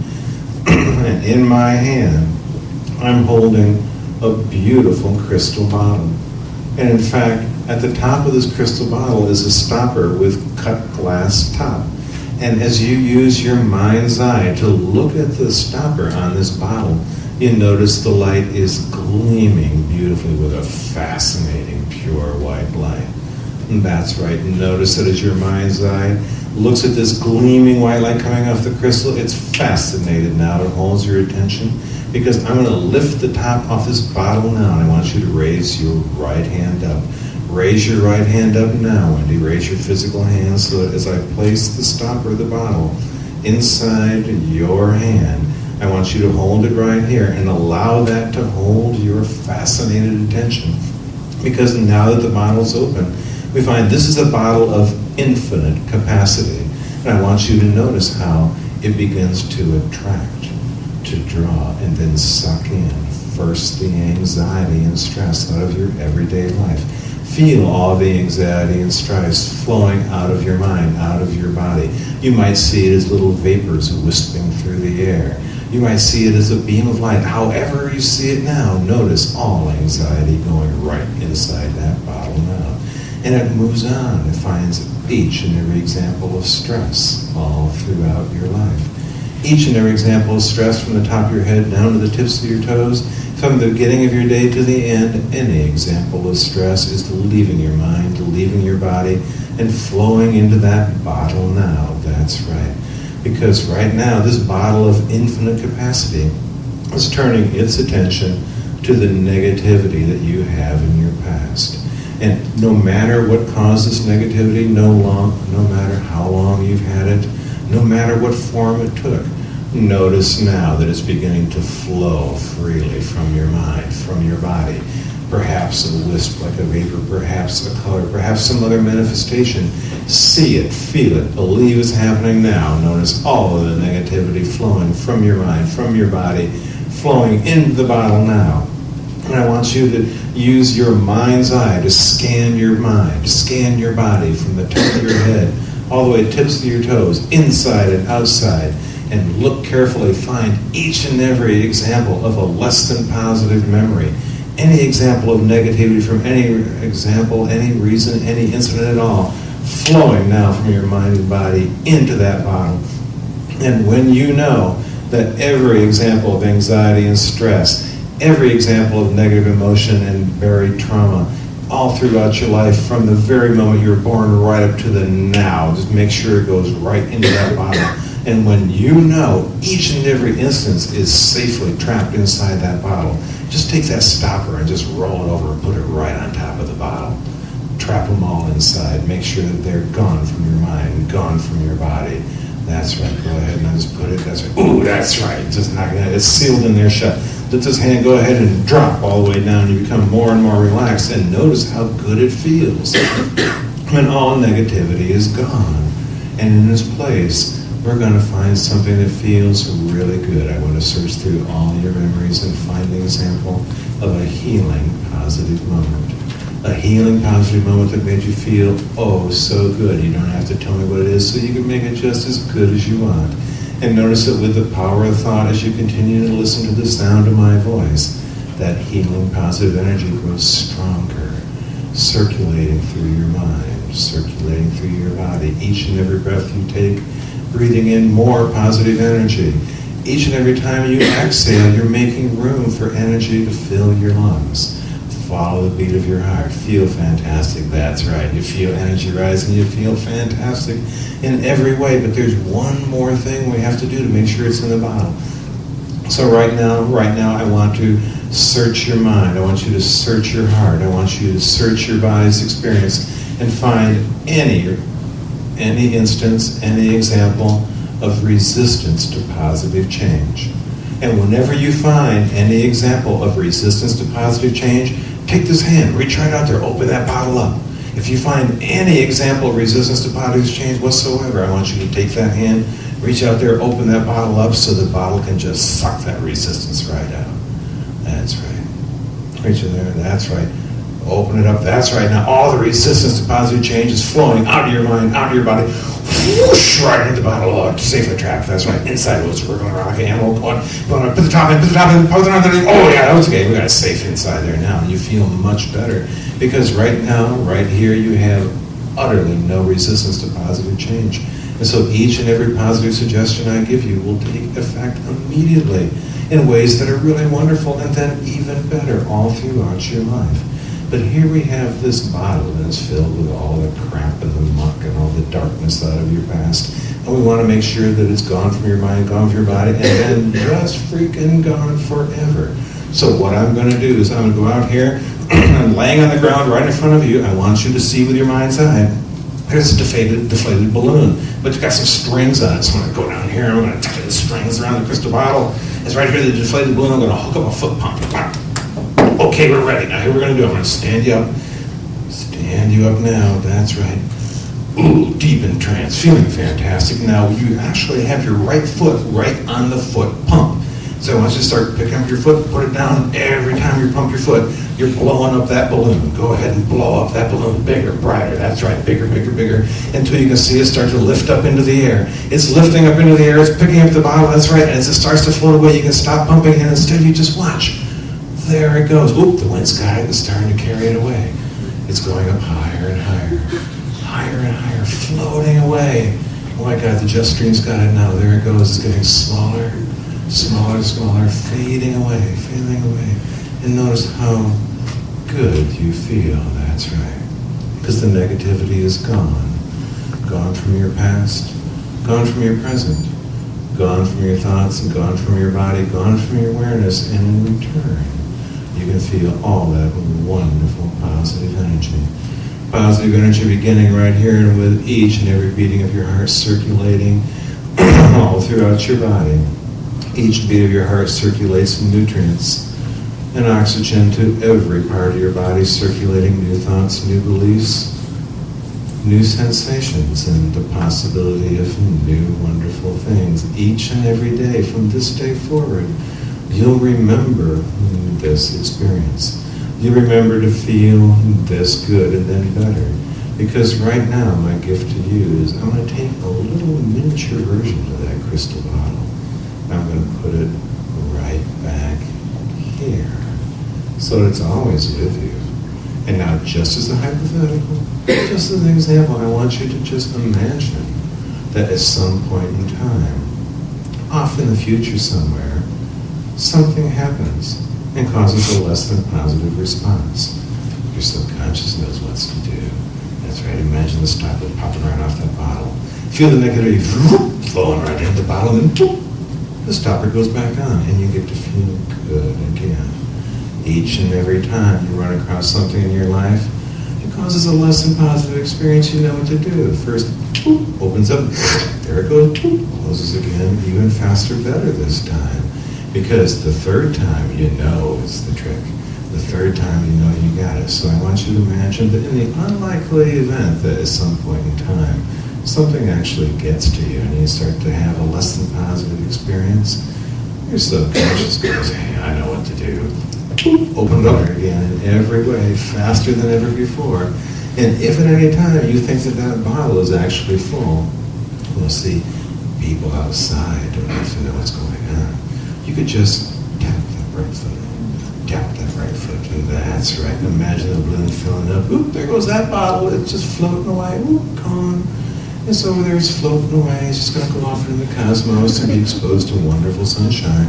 And in my hand, I'm holding a beautiful crystal bottle. And in fact, at the top of this crystal bottle is a stopper with cut glass top. And as you use your mind's eye to look at the stopper on this bottle, you notice the light is gleaming beautifully with a fascinating pure white light. And that's right. Notice that as your mind's eye looks at this gleaming white light coming off the crystal, it's fascinated now. It holds your attention because I'm going to lift the top off this bottle now, and I want you to raise your right hand up. Raise your right hand up now, Wendy. Raise your physical hand so that as I place the stopper of the bottle inside your hand, I want you to hold it right here and allow that to hold your fascinated attention. Because now that the bottle's open, we find this is a bottle of infinite capacity. And I want you to notice how it begins to attract, to draw, and then suck in first the anxiety and stress out of your everyday life. Feel all the anxiety and stress flowing out of your mind, out of your body. You might see it as little vapors wisping through the air. You might see it as a beam of light. However you see it now, notice all anxiety going right inside that bottle now. And it moves on. It finds each and every example of stress all throughout your life. Each and every example of stress from the top of your head down to the tips of your toes, from the beginning of your day to the end, any example of stress is leaving your mind, leaving your body, and flowing into that bottle now. That's right. Because right now, this bottle of infinite capacity is turning its attention to the negativity that you have in your past. And no matter what caused this negativity, no matter how long you've had it, no matter what form it took, notice now that it's beginning to flow freely from your mind, from your body. Perhaps a wisp like a vapor, perhaps a color, perhaps some other manifestation. See it, feel it, believe it's happening now. Notice all of the negativity flowing from your mind, from your body, flowing into the bottle now. And I want you to use your mind's eye to scan your mind, to scan your body from the top of your head all the way to tips of your toes, inside and outside, and look carefully, find each and every example of a less than positive memory. Any example of negativity from any example, any reason, any incident at all, flowing now from your mind and body into that bottle. And when you know that every example of anxiety and stress, every example of negative emotion and buried trauma, all throughout your life, from the very moment you were born right up to the now, just make sure it goes right into that bottle. And when you know each and every instance is safely trapped inside that bottle, just take that stopper and just roll it over and put it right on top of the bottle. Trap them all inside. Make sure that they're gone from your mind, gone from your body. That's right. Go ahead and just put it. That's right. Ooh, that's right. Just knock it out. It's sealed in there shut. Let this hand go ahead and drop all the way down. You become more and more relaxed, and notice how good it feels when all negativity is gone. And in its place, we're going to find something that feels really good. I want to search through all your memories and find an example of a healing, positive moment. A healing, positive moment that made you feel, oh, so good. You don't have to tell me what it is, so you can make it just as good as you want. And notice that with the power of thought, as you continue to listen to the sound of my voice, that healing, positive energy grows stronger, circulating through your mind, circulating through your body. Each and every breath you take, breathing in more positive energy. Each and every time you exhale, you're making room for energy to fill your lungs. Follow the beat of your heart. Feel fantastic. That's right. You feel energy rising. You feel fantastic in every way. But there's one more thing we have to do to make sure it's in the bottle. So right now, I want to search your mind. I want you to search your heart. I want you to search your body's experience and find any instance, any example of resistance to positive change. And whenever you find any example of resistance to positive change, take this hand, reach right out there, open that bottle up. If you find any example of resistance to positive change whatsoever, I want you to take that hand, reach out there, open that bottle up so the bottle can just suck that resistance right out. That's right. Reach in there, that's right. Open it up, that's right. Now all the resistance to positive change is flowing out of your mind, out of your body, whoosh, right into the bottle, safely trapped. That's right. Inside those, we're going around like an animal. Put the top in, put the top in. Oh yeah, that was okay. We got it safe inside there now. You feel much better because right now, right here, you have utterly no resistance to positive change. And so each and every positive suggestion I give you will take effect immediately in ways that are really wonderful and then even better all throughout your life. But here we have this bottle that is filled with all the crap and the muck and all the darkness out of your past. And we want to make sure that it's gone from your mind, gone from your body, and then just freaking gone forever. So what I'm going to do is I'm going to go out here, I'm laying on the ground right in front of you. I want you to see with your mind's eye. Here's a deflated balloon, but it's got some strings on it. So I'm going to go down here, I'm going to tie the strings around the crystal bottle. It's right here, the deflated balloon. I'm going to hook up a foot pump. Okay, we're ready. Now, here we're going to do. I'm going to stand you up. Stand you up now. That's right. Ooh, deep in trance. Feeling fantastic. Now, you actually have your right foot right on the foot pump. So I want you to start picking up your foot, put it down. Every time you pump your foot, you're blowing up that balloon. Go ahead and blow up that balloon bigger, brighter. That's right, bigger, bigger, bigger, until you can see it start to lift up into the air. It's lifting up into the air. It's picking up the bottle. That's right. And as it starts to float away, you can stop pumping, and instead you just watch. There it goes. Oop, the wind's got it. It's starting to carry it away. It's going up higher and higher, higher and higher, floating away. Oh my God, the jet stream's got it now. There it goes. It's getting smaller. Smaller, smaller, fading away. And notice how good you feel. That's right. Because the negativity is gone. Gone from your past, gone from your present, gone from your thoughts, and gone from your body, gone from your awareness, and in return, you can feel all that wonderful positive energy. Positive energy beginning right here and with each and every beating of your heart circulating all throughout your body. Each beat of your heart circulates nutrients and oxygen to every part of your body, circulating new thoughts, new beliefs, new sensations, and the possibility of new wonderful things. Each and every day from this day forward, you'll remember this experience. You'll remember to feel this good and then better. Because right now, my gift to you is I'm going to take a little miniature version of that crystal bottle. I'm going to put it right back here so that it's always with you. And now, just as a hypothetical, just as an example, I want you to just imagine that at some point in time, off in the future somewhere, something happens and causes a less than positive response. Your subconscious knows what to do. That's right. Imagine the stopper popping right off that bottle. Feel the negativity flowing right into the bottle, and then the stopper goes back on, and you get to feel good again. Each and every time you run across something in your life, it causes a less than positive experience, you know what to do. First, opens up, there it goes, closes again, even faster, better this time. Because the third time you know it's the trick. The third time you know you got it. So I want you to imagine that in the unlikely event that at some point in time, something actually gets to you and you start to have a less than positive experience, your subconscious goes, hey, I know what to do. Open it up again in every way, faster than ever before. And if at any time you think that that bottle is actually full, we'll see people outside don't have to know what's going on. You could just tap that right foot. Tap that right foot. That's right. Imagine the balloon filling up. Oop, there goes that bottle. It's just floating away. Oop, gone. It's over there, it's floating away. It's just going to go off into the cosmos and be exposed to wonderful sunshine,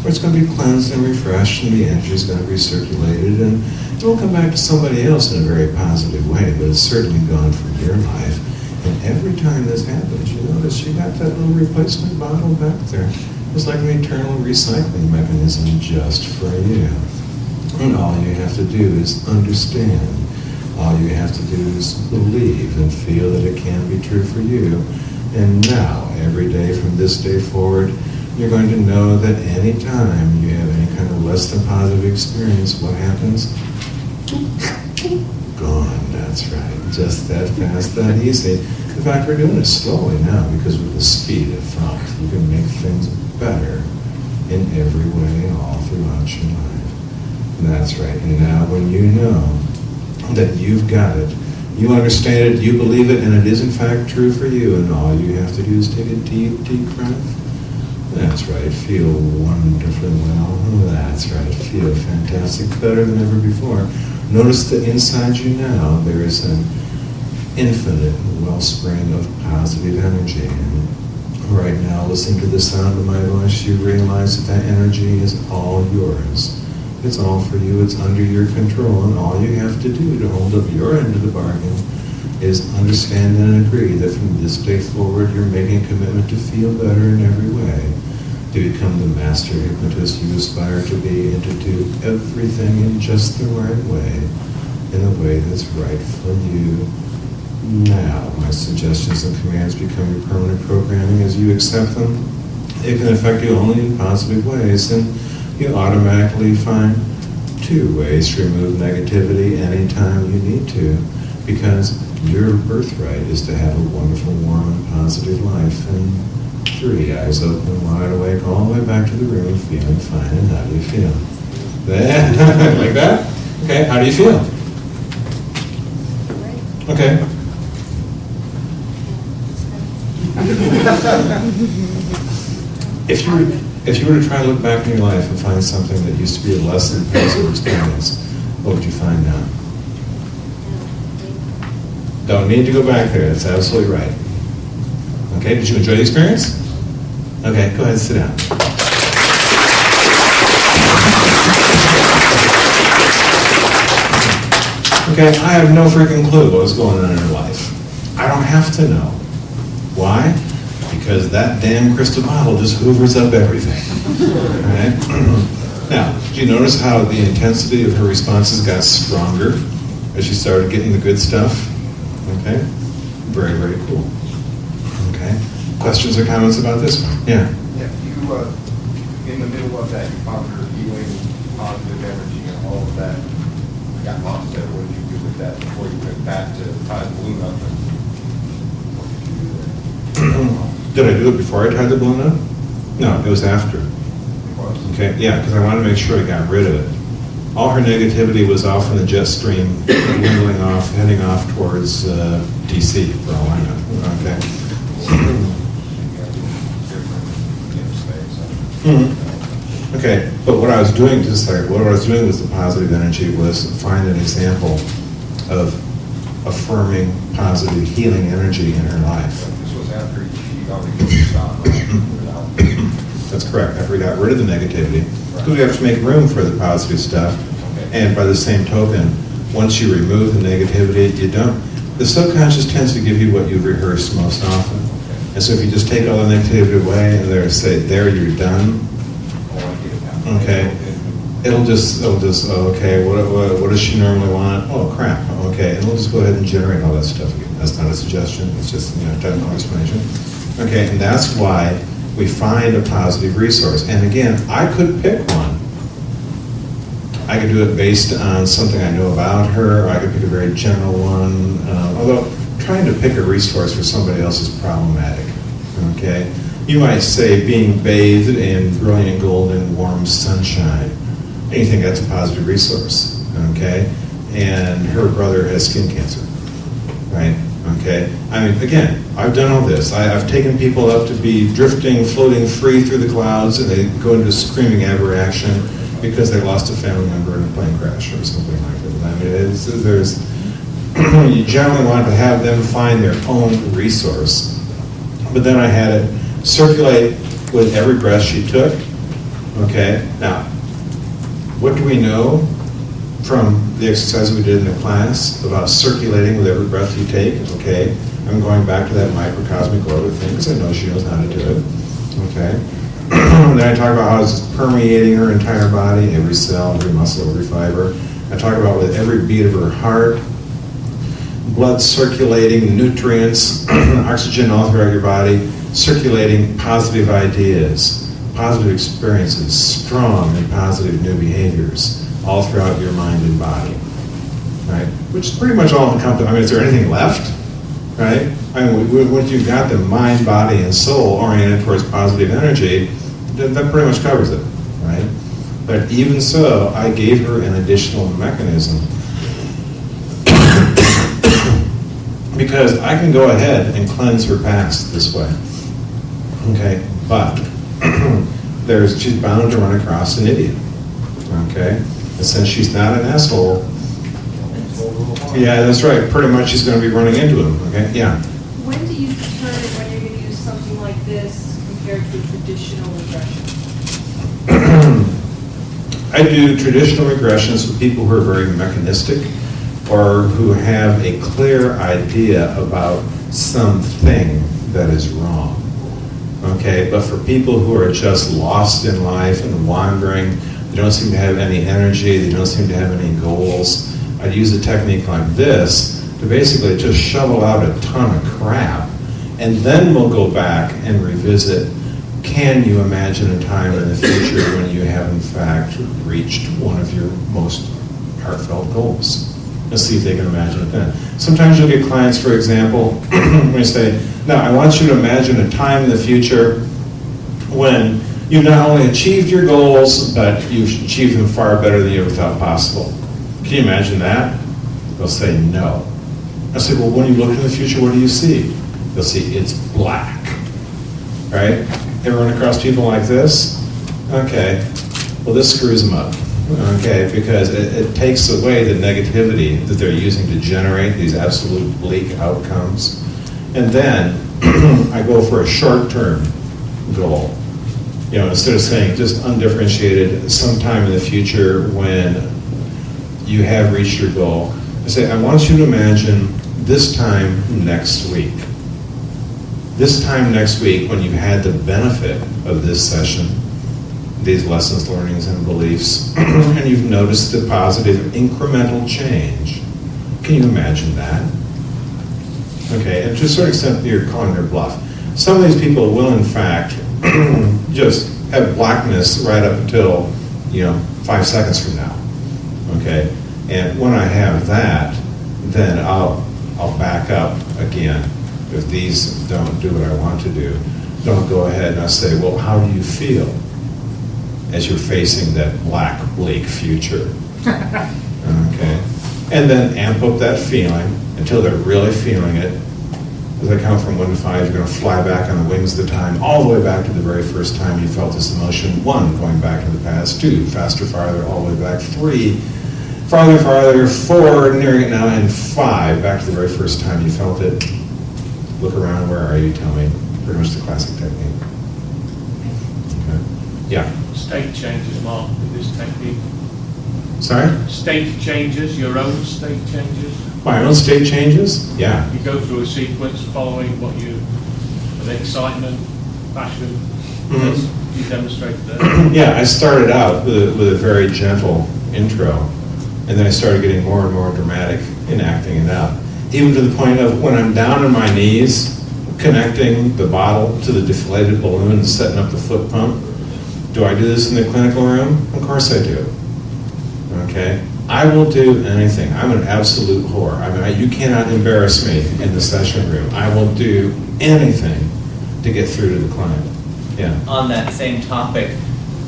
where it's going to be cleansed and refreshed, and the energy is going to be circulated, and it will come back to somebody else in a very positive way, but it's certainly gone from your life. And every time this happens, you notice you got that little replacement bottle back there. It's like an eternal recycling mechanism just for you. And all you have to do is understand. All you have to do is believe and feel that it can be true for you. And now, every day from this day forward, you're going to know that any time you have any kind of less than positive experience, what happens? Gone, that's right. Just that fast, that easy. In fact, we're doing it slowly now because with the speed of thought, you can make things better in every way all throughout your life. And that's right. And now when you know that you've got it, you understand it, you believe it, and it is in fact true for you, and all you have to do is take a deep, deep breath. That's right, feel wonderfully well. That's right, feel fantastic, better than ever before. Notice that inside you now there is an infinite wellspring of positive energy. And right now, listening to the sound of my voice, you realize that that energy is all yours. It's all for you, it's under your control, and all you have to do to hold up your end of the bargain is understand and agree that from this day forward you're making a commitment to feel better in every way, to become the master hypnotist you aspire to be, and to do everything in just the right way, in a way that's right for you. Now, my suggestions and commands become your permanent programming. As you accept them, it can affect you only in positive ways, and you automatically find two ways to remove negativity anytime you need to, because your birthright is to have a wonderful, warm, and positive life. And 3, eyes open, wide awake, all the way back to the room, feeling fine. And how do you feel? Like that? Okay, how do you feel? Okay. If you were to try to look back in your life and find something that used to be a less than positive experience, what would you find now? Don't need to go back there. That's absolutely right. Okay, did you enjoy the experience? Okay, go ahead and sit down. Okay, I have no freaking clue what's going on in her life. I don't have to know. Why? Because that damn crystal bottle just hoovers up everything. Right? Now, do you notice how the intensity of her responses got stronger as she started getting the good stuff? Okay? Very, very cool. Okay? Questions or comments about this one? Yeah? Yeah, you, in the middle of that, you found her healing, positive energy, and all of that. Got lost there. What did you do with that before you went back to tie the balloon up? What did you do there? Did I do it before I tied the balloon up? No, it was after. It was? Okay, yeah, because I wanted to make sure I got rid of it. All her negativity was off in the jet stream, dwindling off, heading off towards DC, for all I know. Okay. Mm-hmm. Okay, but what I was doing, what I was doing with the positive energy was find an example of affirming positive healing energy in her life. This was after she already put the stop on. That's correct. After we got rid of the negativity, because we have to make room for the positive stuff. And by the same token, once you remove the negativity, you don't. The subconscious tends to give you what you've rehearsed most often. And so if you just take all the negativity away and there you're done. Okay. It'll just okay, what does she normally want? Oh crap. Okay, and we'll just go ahead and generate all that stuff again. That's not a suggestion. It's just technical explanation. Okay, and that's why we find a positive resource. And again, I could pick one. I could do it based on something I know about her. Or I could pick a very general one. Although trying to pick a resource for somebody else is problematic. Okay, you might say being bathed in brilliant golden warm sunshine. You think that's a positive resource, okay? And her brother has skin cancer, right? Okay. I mean, again, I've done all this. I've taken people up to be drifting, floating free through the clouds, and they go into screaming aberration because they lost a family member in a plane crash or something like that. I mean, you generally want to have them find their own resource. But then I had it circulate with every breath she took. Okay. Now, what do we know from the exercise we did in the class about circulating with every breath you take? Okay, I'm going back to that microcosmic orbit thing because I know she knows how to do it. Okay, then I talk about how it's permeating her entire body, every cell, every muscle, every fiber. I talk about with every beat of her heart, blood circulating, nutrients, oxygen all throughout your body, circulating positive ideas, positive experiences, strong and positive new behaviors all throughout your mind and body, right? Which is pretty much all encompassed. I mean, is there anything left, right? I mean, once you've got the mind, body, and soul oriented towards positive energy, that pretty much covers it, right? But even so, I gave her an additional mechanism because I can go ahead and cleanse her past this way, okay? But she's bound to run across an idiot, okay? And since she's not an asshole, yeah, that's right. Pretty much she's going to be running into him, okay? Yeah. When do you determine when you're going to use something like this compared to traditional regression? I do traditional regressions with people who are very mechanistic or who have a clear idea about something that is wrong. Okay, but for people who are just lost in life and wandering, they don't seem to have any energy, they don't seem to have any goals, I'd use a technique like this to basically just shovel out a ton of crap, and then we'll go back and revisit can you imagine a time in the future when you have in fact reached one of your most heartfelt goals? And see if they can imagine it then. Sometimes you'll get clients, for example, when say, now I want you to imagine a time in the future when you've not only achieved your goals, but you've achieved them far better than you ever thought possible. Can you imagine that? They'll say no. I say, well, when you look into the future, what do you see? They'll see it's black, right? Ever run across people like this? Okay, well, this screws them up, okay, because it takes away the negativity that they're using to generate these absolute bleak outcomes. And then I go for a short-term goal. You know, instead of saying just undifferentiated, sometime in the future when you have reached your goal, I say, I want you to imagine this time next week. This time next week when you've had the benefit of this session, these lessons, learnings, and beliefs, and you've noticed the positive incremental change. Can you imagine that? Okay, and to a certain extent, you're calling their bluff. Some of these people will, in fact, just have blackness right up until, 5 seconds from now. Okay, and when I have that, then I'll back up again. If these don't do what I want to do, don't go ahead and I'll say, well, how do you feel as you're facing that black, bleak future? Okay, and then amp up that feeling until they're really feeling it. As I count from 1 to 5, you're going to fly back on the wings of the time, all the way back to the very first time you felt this emotion. 1, going back to the past. 2, faster, farther, all the way back. 3, farther, farther. 4, nearing it now. And 5, back to the very first time you felt it. Look around, where are you? Tell me. Pretty much the classic technique. Okay. Yeah? State changes, Mark, with this technique. Sorry? State changes, your own state changes. My own state changes? Yeah. You go through a sequence following what you, with excitement, passion, as you demonstrated there. Yeah, I started out with a very gentle intro, and then I started getting more and more dramatic in acting it out. Even to the point of when I'm down on my knees, connecting the bottle to the deflated balloon and setting up the foot pump. Do I do this in the clinical room? Of course I do. Okay? I will do anything. I'm an absolute whore. I mean, you cannot embarrass me in the session room. I will do anything to get through to the client. Yeah. On that same topic,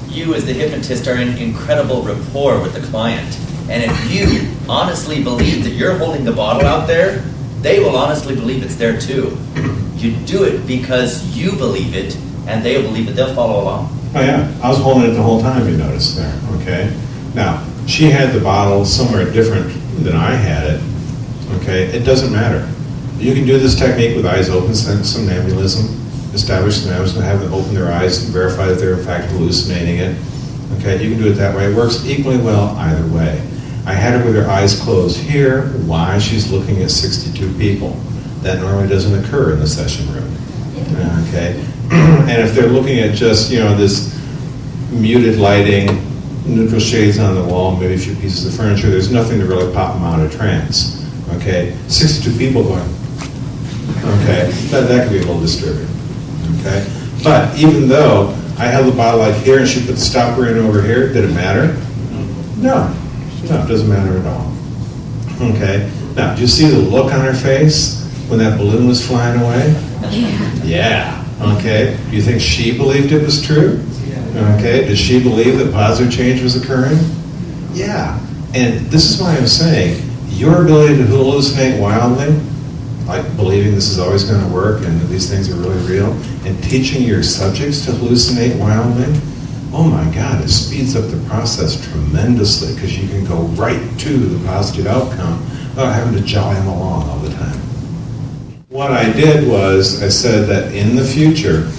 you as the hypnotist are in incredible rapport with the client. And if you honestly believe that you're holding the bottle out there, they will honestly believe it's there too. You do it because you believe it, and they'll believe it. They'll follow along. Oh yeah, I was holding it the whole time, you noticed there, okay? Now, she had the bottle somewhere different than I had it, okay? It doesn't matter. You can do this technique with eyes open, somnambulism, establish somnambulism, have them open their eyes and verify that they're in fact hallucinating it. Okay, you can do it that way. It works equally well either way. I had her with her eyes closed here. Why? She's looking at 62 people. That normally doesn't occur in the session room. Okay, and if they're looking at just, this muted lighting, neutral shades on the wall, maybe a few pieces of furniture, there's nothing to really pop them out of trance. Okay, 62 people going, okay, that can be a little disturbing. Okay, but even though I held the bottle like here and she put the stopper in over here, did it matter? No, it doesn't matter at all. Okay, now, do you see the look on her face when that balloon was flying away? Yeah. Okay, do you think she believed it was true? Okay, did she believe that positive change was occurring? Yeah, and this is why I'm saying, your ability to hallucinate wildly, like believing this is always going to work and that these things are really real, and teaching your subjects to hallucinate wildly, oh my God, it speeds up the process tremendously because you can go right to the positive outcome without having to jolly them along all the time. What I did was, I said that in the future,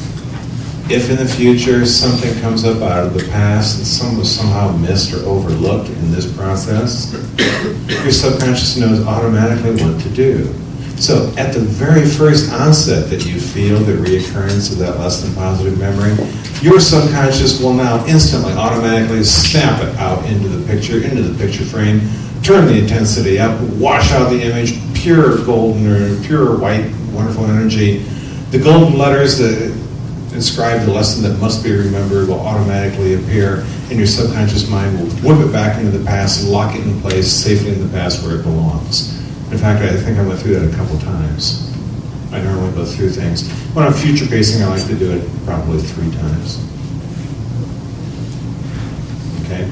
if in the future something comes up out of the past and was somehow missed or overlooked in this process, your subconscious knows automatically what to do. So at the very first onset that you feel the reoccurrence of that less than positive memory, your subconscious will now instantly, automatically snap it out into the picture frame, turn the intensity up, wash out the image, pure golden or pure white, wonderful energy. The golden letters, inscribe the lesson that must be remembered will automatically appear, and your subconscious mind will whip it back into the past and lock it in place safely in the past where it belongs. In fact, I think I went through that a couple times. I normally go through things. When I'm future pacing, I like to do it probably 3 times. Okay.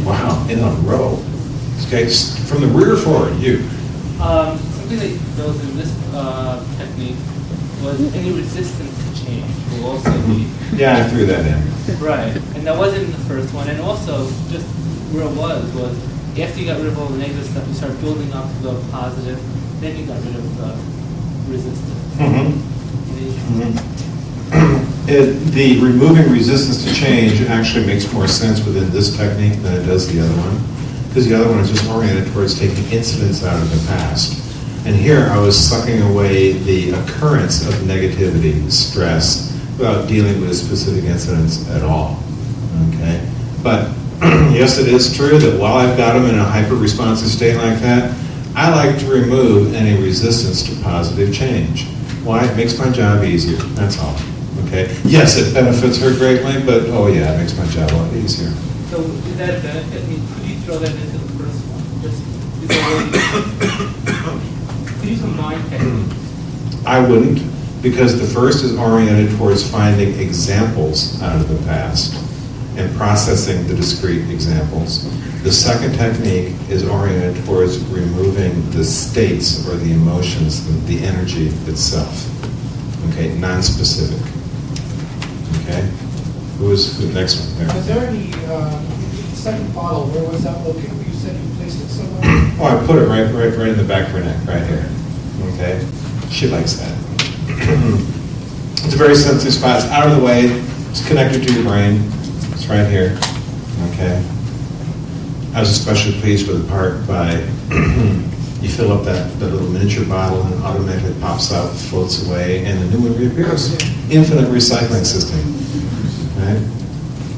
Wow, in a row. Okay, from the rear forward, you. Something that goes in this technique was any resistance to change will also be. Yeah, I threw that in. Right, and that wasn't in the first one. And also, just where it was after you got rid of all the negative stuff, you start building up to the positive. Then you got rid of the resistance. The removing resistance to change actually makes more sense within this technique than it does the other one, because the other one is just oriented towards taking incidents out of the past. And here I was sucking away the occurrence of negativity, stress, without dealing with specific incidents at all. Okay? But yes, it is true that while I've got them in a hyper-responsive state like that, I like to remove any resistance to positive change. Why? It makes my job easier. That's all. Okay? Yes, it benefits her greatly, but oh yeah, it makes my job a lot easier. So is that a benefit? I mean, could you throw that into the first one? Just could you combine techniques? I wouldn't, because the first is oriented towards finding examples out of the past and processing the discrete examples. The second technique is oriented towards removing the states or the emotions, the energy itself. Okay, non-specific. Okay? Who's the next one there? Was there any, second bottle, where was that located? You said you placed it somewhere? Oh, I put it right in the back of her neck, right here. Okay? She likes that. It's a very sensitive spot. It's out of the way. It's connected to your brain. It's right here. Okay? I was especially pleased with the part by you fill up that little miniature bottle and it automatically pops out, floats away, and the new one reappears. Infinite recycling system. Right?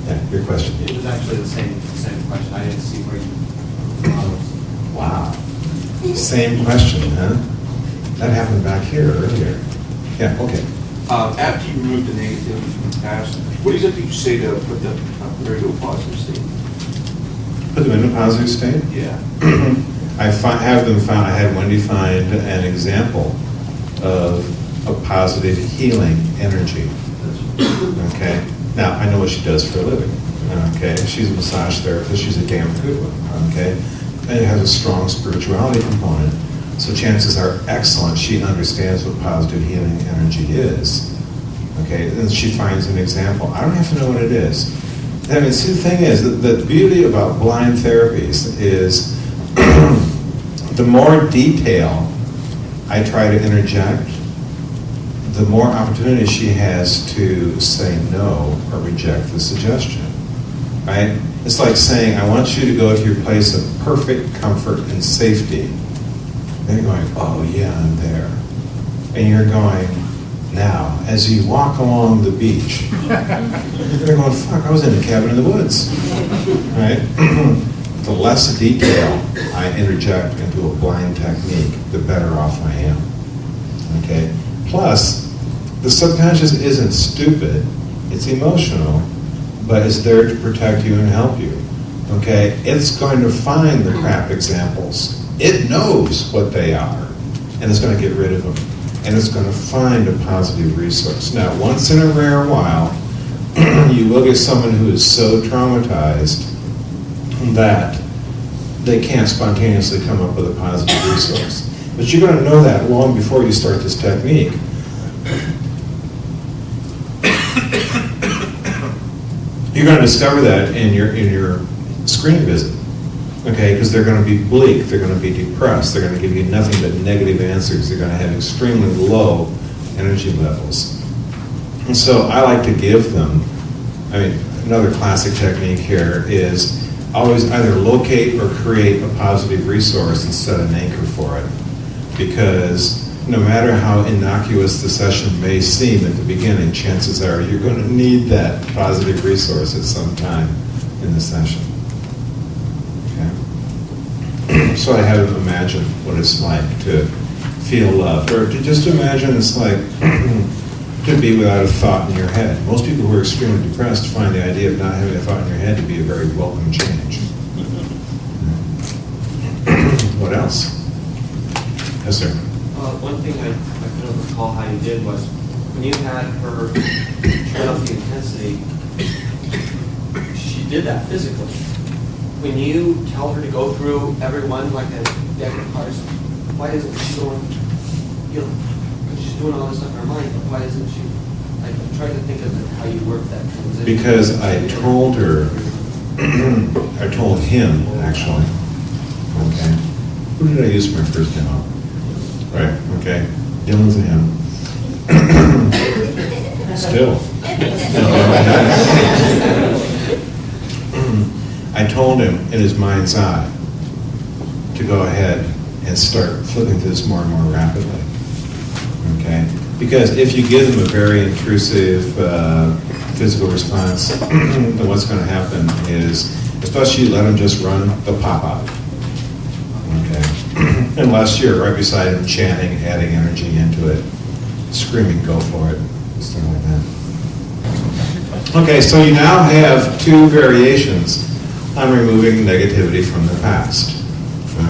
Yeah, your question. It was actually the same question. I didn't see where you. Wow. Same question, huh? That happened back here earlier. Yeah, okay. After you remove the negativity from the past, what exactly did you say to put them into a positive state? Put them in a positive state? Yeah. I have them found, I had Wendy find an example of a positive healing energy. Okay? Now, I know what she does for a living. Okay? She's a massage therapist. She's a damn good one. Okay? And it has a strong spirituality component. So chances are excellent she understands what positive healing energy is. Okay? And she finds an example. I don't have to know what it is. I mean, see, the thing is, the beauty about blind therapies is the more detail I try to interject, the more opportunity she has to say no or reject the suggestion, right? It's like saying, I want you to go to your place of perfect comfort and safety. They're going, oh yeah, I'm there. And you're going, now, as you walk along the beach, they're going, fuck, I was in a cabin in the woods, right? The less detail I interject into a blind technique, the better off I am, okay? Plus, the subconscious isn't stupid, it's emotional, but it's there to protect you and help you, okay? It's going to find the crap examples. It knows what they are, and it's going to get rid of them. And it's going to find a positive resource. Now, once in a rare while, you will get someone who is so traumatized that they can't spontaneously come up with a positive resource. But you're going to know that long before you start this technique. You're going to discover that in your screening visit. Okay, because they're going to be bleak, they're going to be depressed, they're going to give you nothing but negative answers, they're going to have extremely low energy levels. And so I like to give them, I mean, another classic technique here is always either locate or create a positive resource and set an anchor for it. Because no matter how innocuous the session may seem at the beginning, chances are you're going to need that positive resource at some time in the session. So I have them imagine what it's like to feel love, or to just imagine it's like to be without a thought in your head. Most people who are extremely depressed find the idea of not having a thought in your head to be a very welcome change. What else? Yes, sir. One thing I couldn't recall how you did was, when you had her turn up the intensity, she did that physically. When you tell her to go through everyone like a deck of cards, why isn't she going, you know, because she's doing all this stuff in her mind, but why isn't she, like, I'm trying to think of how you work that transition. Because I told her, I told him, actually, okay, who did I use for my first demo? Right, okay, Dylan's a him. Still. I told him in his mind's eye to go ahead and start flipping through this more and more rapidly, okay? Because if you give them a very intrusive physical response, then what's going to happen is, especially you let them just run, they'll pop out, okay? Unless you're right beside them chanting, adding energy into it, screaming, go for it, stuff like that. Okay, so you now have two variations on removing negativity from the past,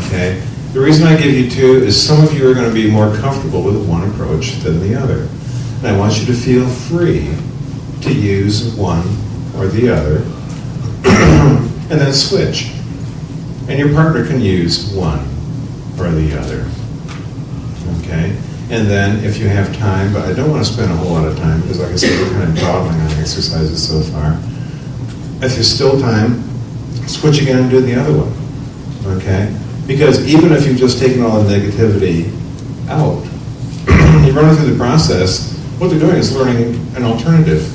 okay? The reason I give you two is some of you are going to be more comfortable with one approach than the other. And I want you to feel free to use one or the other, and then switch. And your partner can use one or the other, okay? And then if you have time, but I don't want to spend a whole lot of time, because like I said, we're kind of dawdling on exercises so far. If there's still time, switch again and do the other one, okay? Because even if you've just taken all the negativity out, you're running through the process, what they're doing is learning an alternative,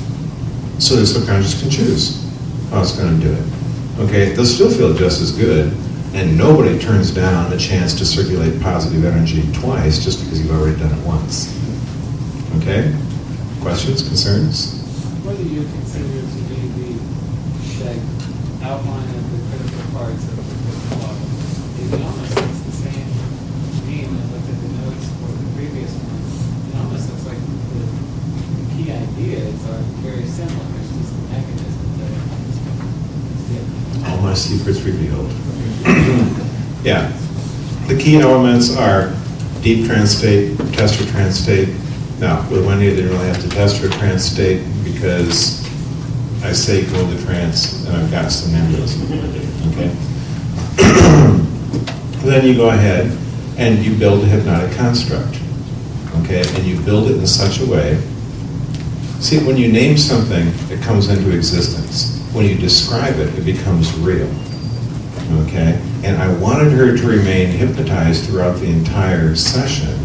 so the subconscious can choose how it's going to do it, okay? They'll still feel just as good, and nobody turns down a chance to circulate positive energy twice just because you've already done it once, okay? Questions, concerns? What do you consider to be the outline of the critical parts of the critical model? It almost looks the same to me when I looked at the notes for the previous one. It almost looks like the key ideas are very similar. It's just the mechanism that is different. All my secrets revealed. Yeah. The key elements are deep trance state, test or trance state. Now, with Wendy, I didn't really have to test her trance state because I say go into trance and I've got some numbers. Okay? Then you go ahead and you build a hypnotic construct. Okay? And you build it in such a way. See, when you name something, it comes into existence. When you describe it, it becomes real. Okay? And I wanted her to remain hypnotized throughout the entire session,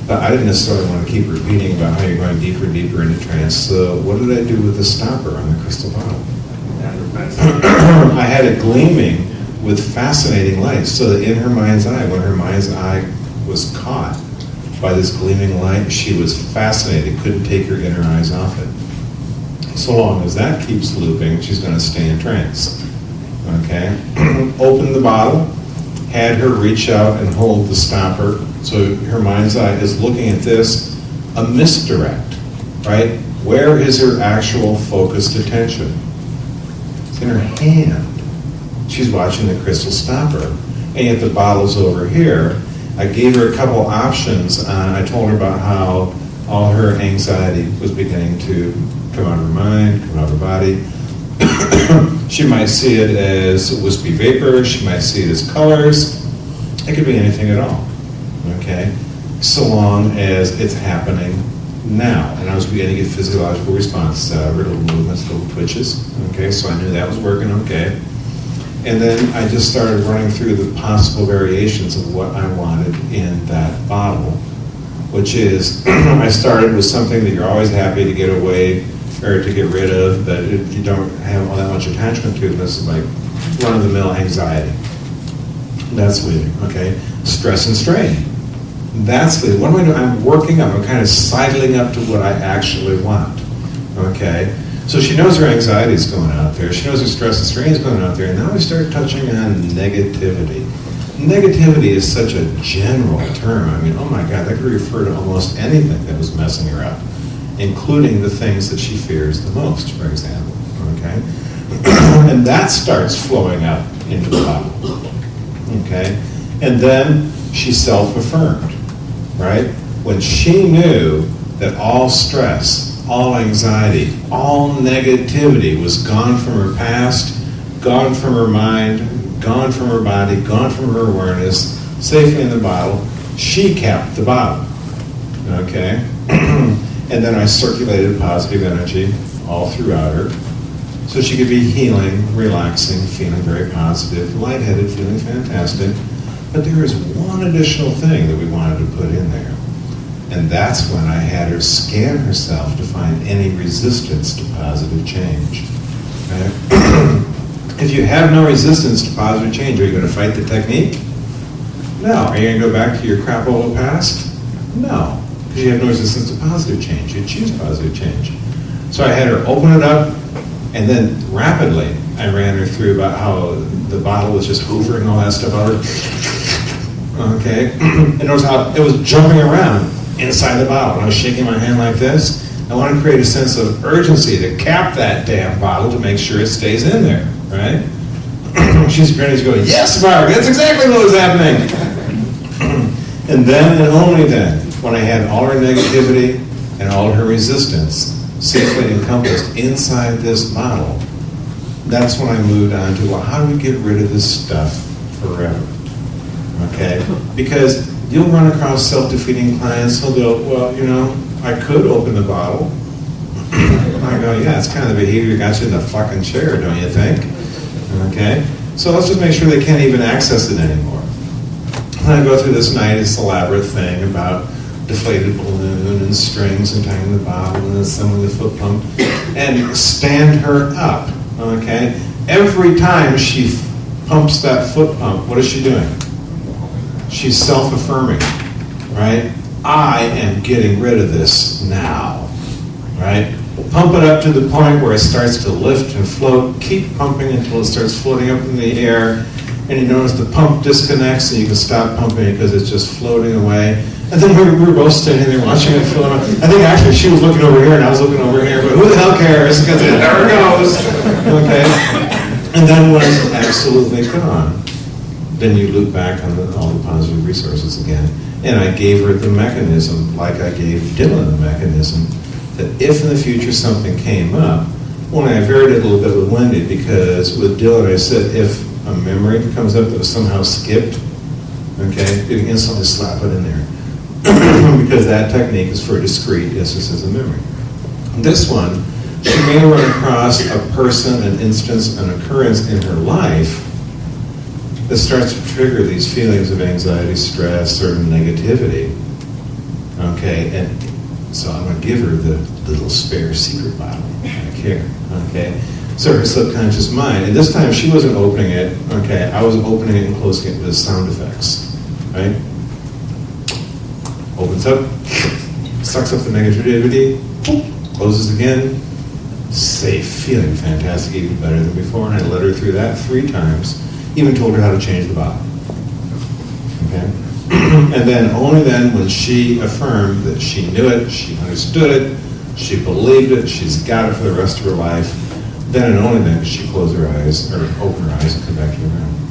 but I didn't necessarily want to keep repeating about how you're going deeper and deeper into trance. So what did I do with the stopper on the crystal bottle? I had it gleaming with fascinating light, so that in her mind's eye, when her mind's eye was caught by this gleaming light, she was fascinated, couldn't take her inner eyes off it. So long as that keeps looping, she's going to stay in trance. Okay? Open the bottle, had her reach out and hold the stopper, so her mind's eye is looking at this, a misdirect, right? Where is her actual focused attention? It's in her hand. She's watching the crystal stopper, and yet the bottle's over here. I gave her a couple options. I told her about how all her anxiety was beginning to come out of her mind, come out of her body. She might see it as wispy vapor. She might see it as colors. It could be anything at all, okay? So long as it's happening now. And I was beginning to get physiological responses out of her, little movements, little twitches, okay? So I knew that was working okay. And then I just started running through the possible variations of what I wanted in that bottle, which is, I started with something that you're always happy to get away or to get rid of, that you don't have all that much attachment to. This is like run-of-the-mill anxiety. That's leaving, okay? Stress and strain. That's leaving. What am I doing? I'm working up. I'm kind of sidling up to what I actually want, okay? So she knows her anxiety is going out there. She knows her stress and strain is going out there. And now we start touching on negativity. Negativity is such a general term. I mean, oh my God, that could refer to almost anything that was messing her up. including the things that she fears the most, for example, okay? And that starts flowing out into the bottle, okay? And then she self-affirmed, right? When she knew that all stress, all anxiety, all negativity was gone from her past, gone from her mind, gone from her body, gone from her awareness, safely in the bottle, she kept the bottle, okay? And then I circulated positive energy all throughout her, so she could be healing, relaxing, feeling very positive, lightheaded, feeling fantastic. But there is one additional thing that we wanted to put in there. And that's when I had her scan herself to find any resistance to positive change. Okay? If you have no resistance to positive change, are you going to fight the technique? No. Are you going to go back to your crapola past? No. Because you have no resistance to positive change. You choose positive change. So I had her open it up, and then rapidly I ran her through about how the bottle was just hoovering all that stuff out of her. Okay? And notice how it was jumping around inside the bottle. I was shaking my hand like this. I wanted to create a sense of urgency to cap that damn bottle to make sure it stays in there, right? She's grinning, she's going, yes, Mark, that's exactly what was happening. And then and only then, when I had all her negativity and all her resistance safely encompassed inside this bottle, that's when I moved on to, well, how do we get rid of this stuff forever? Okay? Because you'll run across self-defeating clients who'll go, well, you know, I could open the bottle. I go, yeah, it's kind of the behavior that got you in the fucking chair, don't you think? Okay? So let's just make sure they can't even access it anymore. And I go through this nice elaborate thing about deflated balloon and strings and tying the bottle and assembling the foot pump and stand her up, okay? Every time she pumps that foot pump, what is she doing? She's self-affirming, right? I am getting rid of this now, right? Pump it up to the point where it starts to lift and float. Keep pumping until it starts floating up in the air. And you notice the pump disconnects and you can stop pumping because it's just floating away. And then we were both standing there watching it float. I think actually she was looking over here and I was looking over here, but who the hell cares? Because there it goes. Okay? And then when it's absolutely gone, then you loop back on all the positive resources again. And I gave her the mechanism, like I gave Dylan the mechanism, that if in the future something came up, only I varied it a little bit with Wendy, because with Dylan I said if a memory comes up that was somehow skipped, okay, you can instantly slap it in there. Because that technique is for discrete instances of memory. This one, she may run across a person, an instance, an occurrence in her life that starts to trigger these feelings of anxiety, stress, certain negativity. Okay, and so I'm going to give her the little spare secret bottle. I care. Okay, so her subconscious mind, and this time she wasn't opening it. Okay, I was opening it and closing it with sound effects. Right? Opens up, sucks up the negativity, closes again. Safe, feeling fantastic, even better than before. And I led her through that 3 times. Even told her how to change the bottle. Okay? And then, only then, when she affirmed that she knew it, she understood it, she believed it, she's got it for the rest of her life, then and only then did she close her eyes, or open her eyes and come back to the room.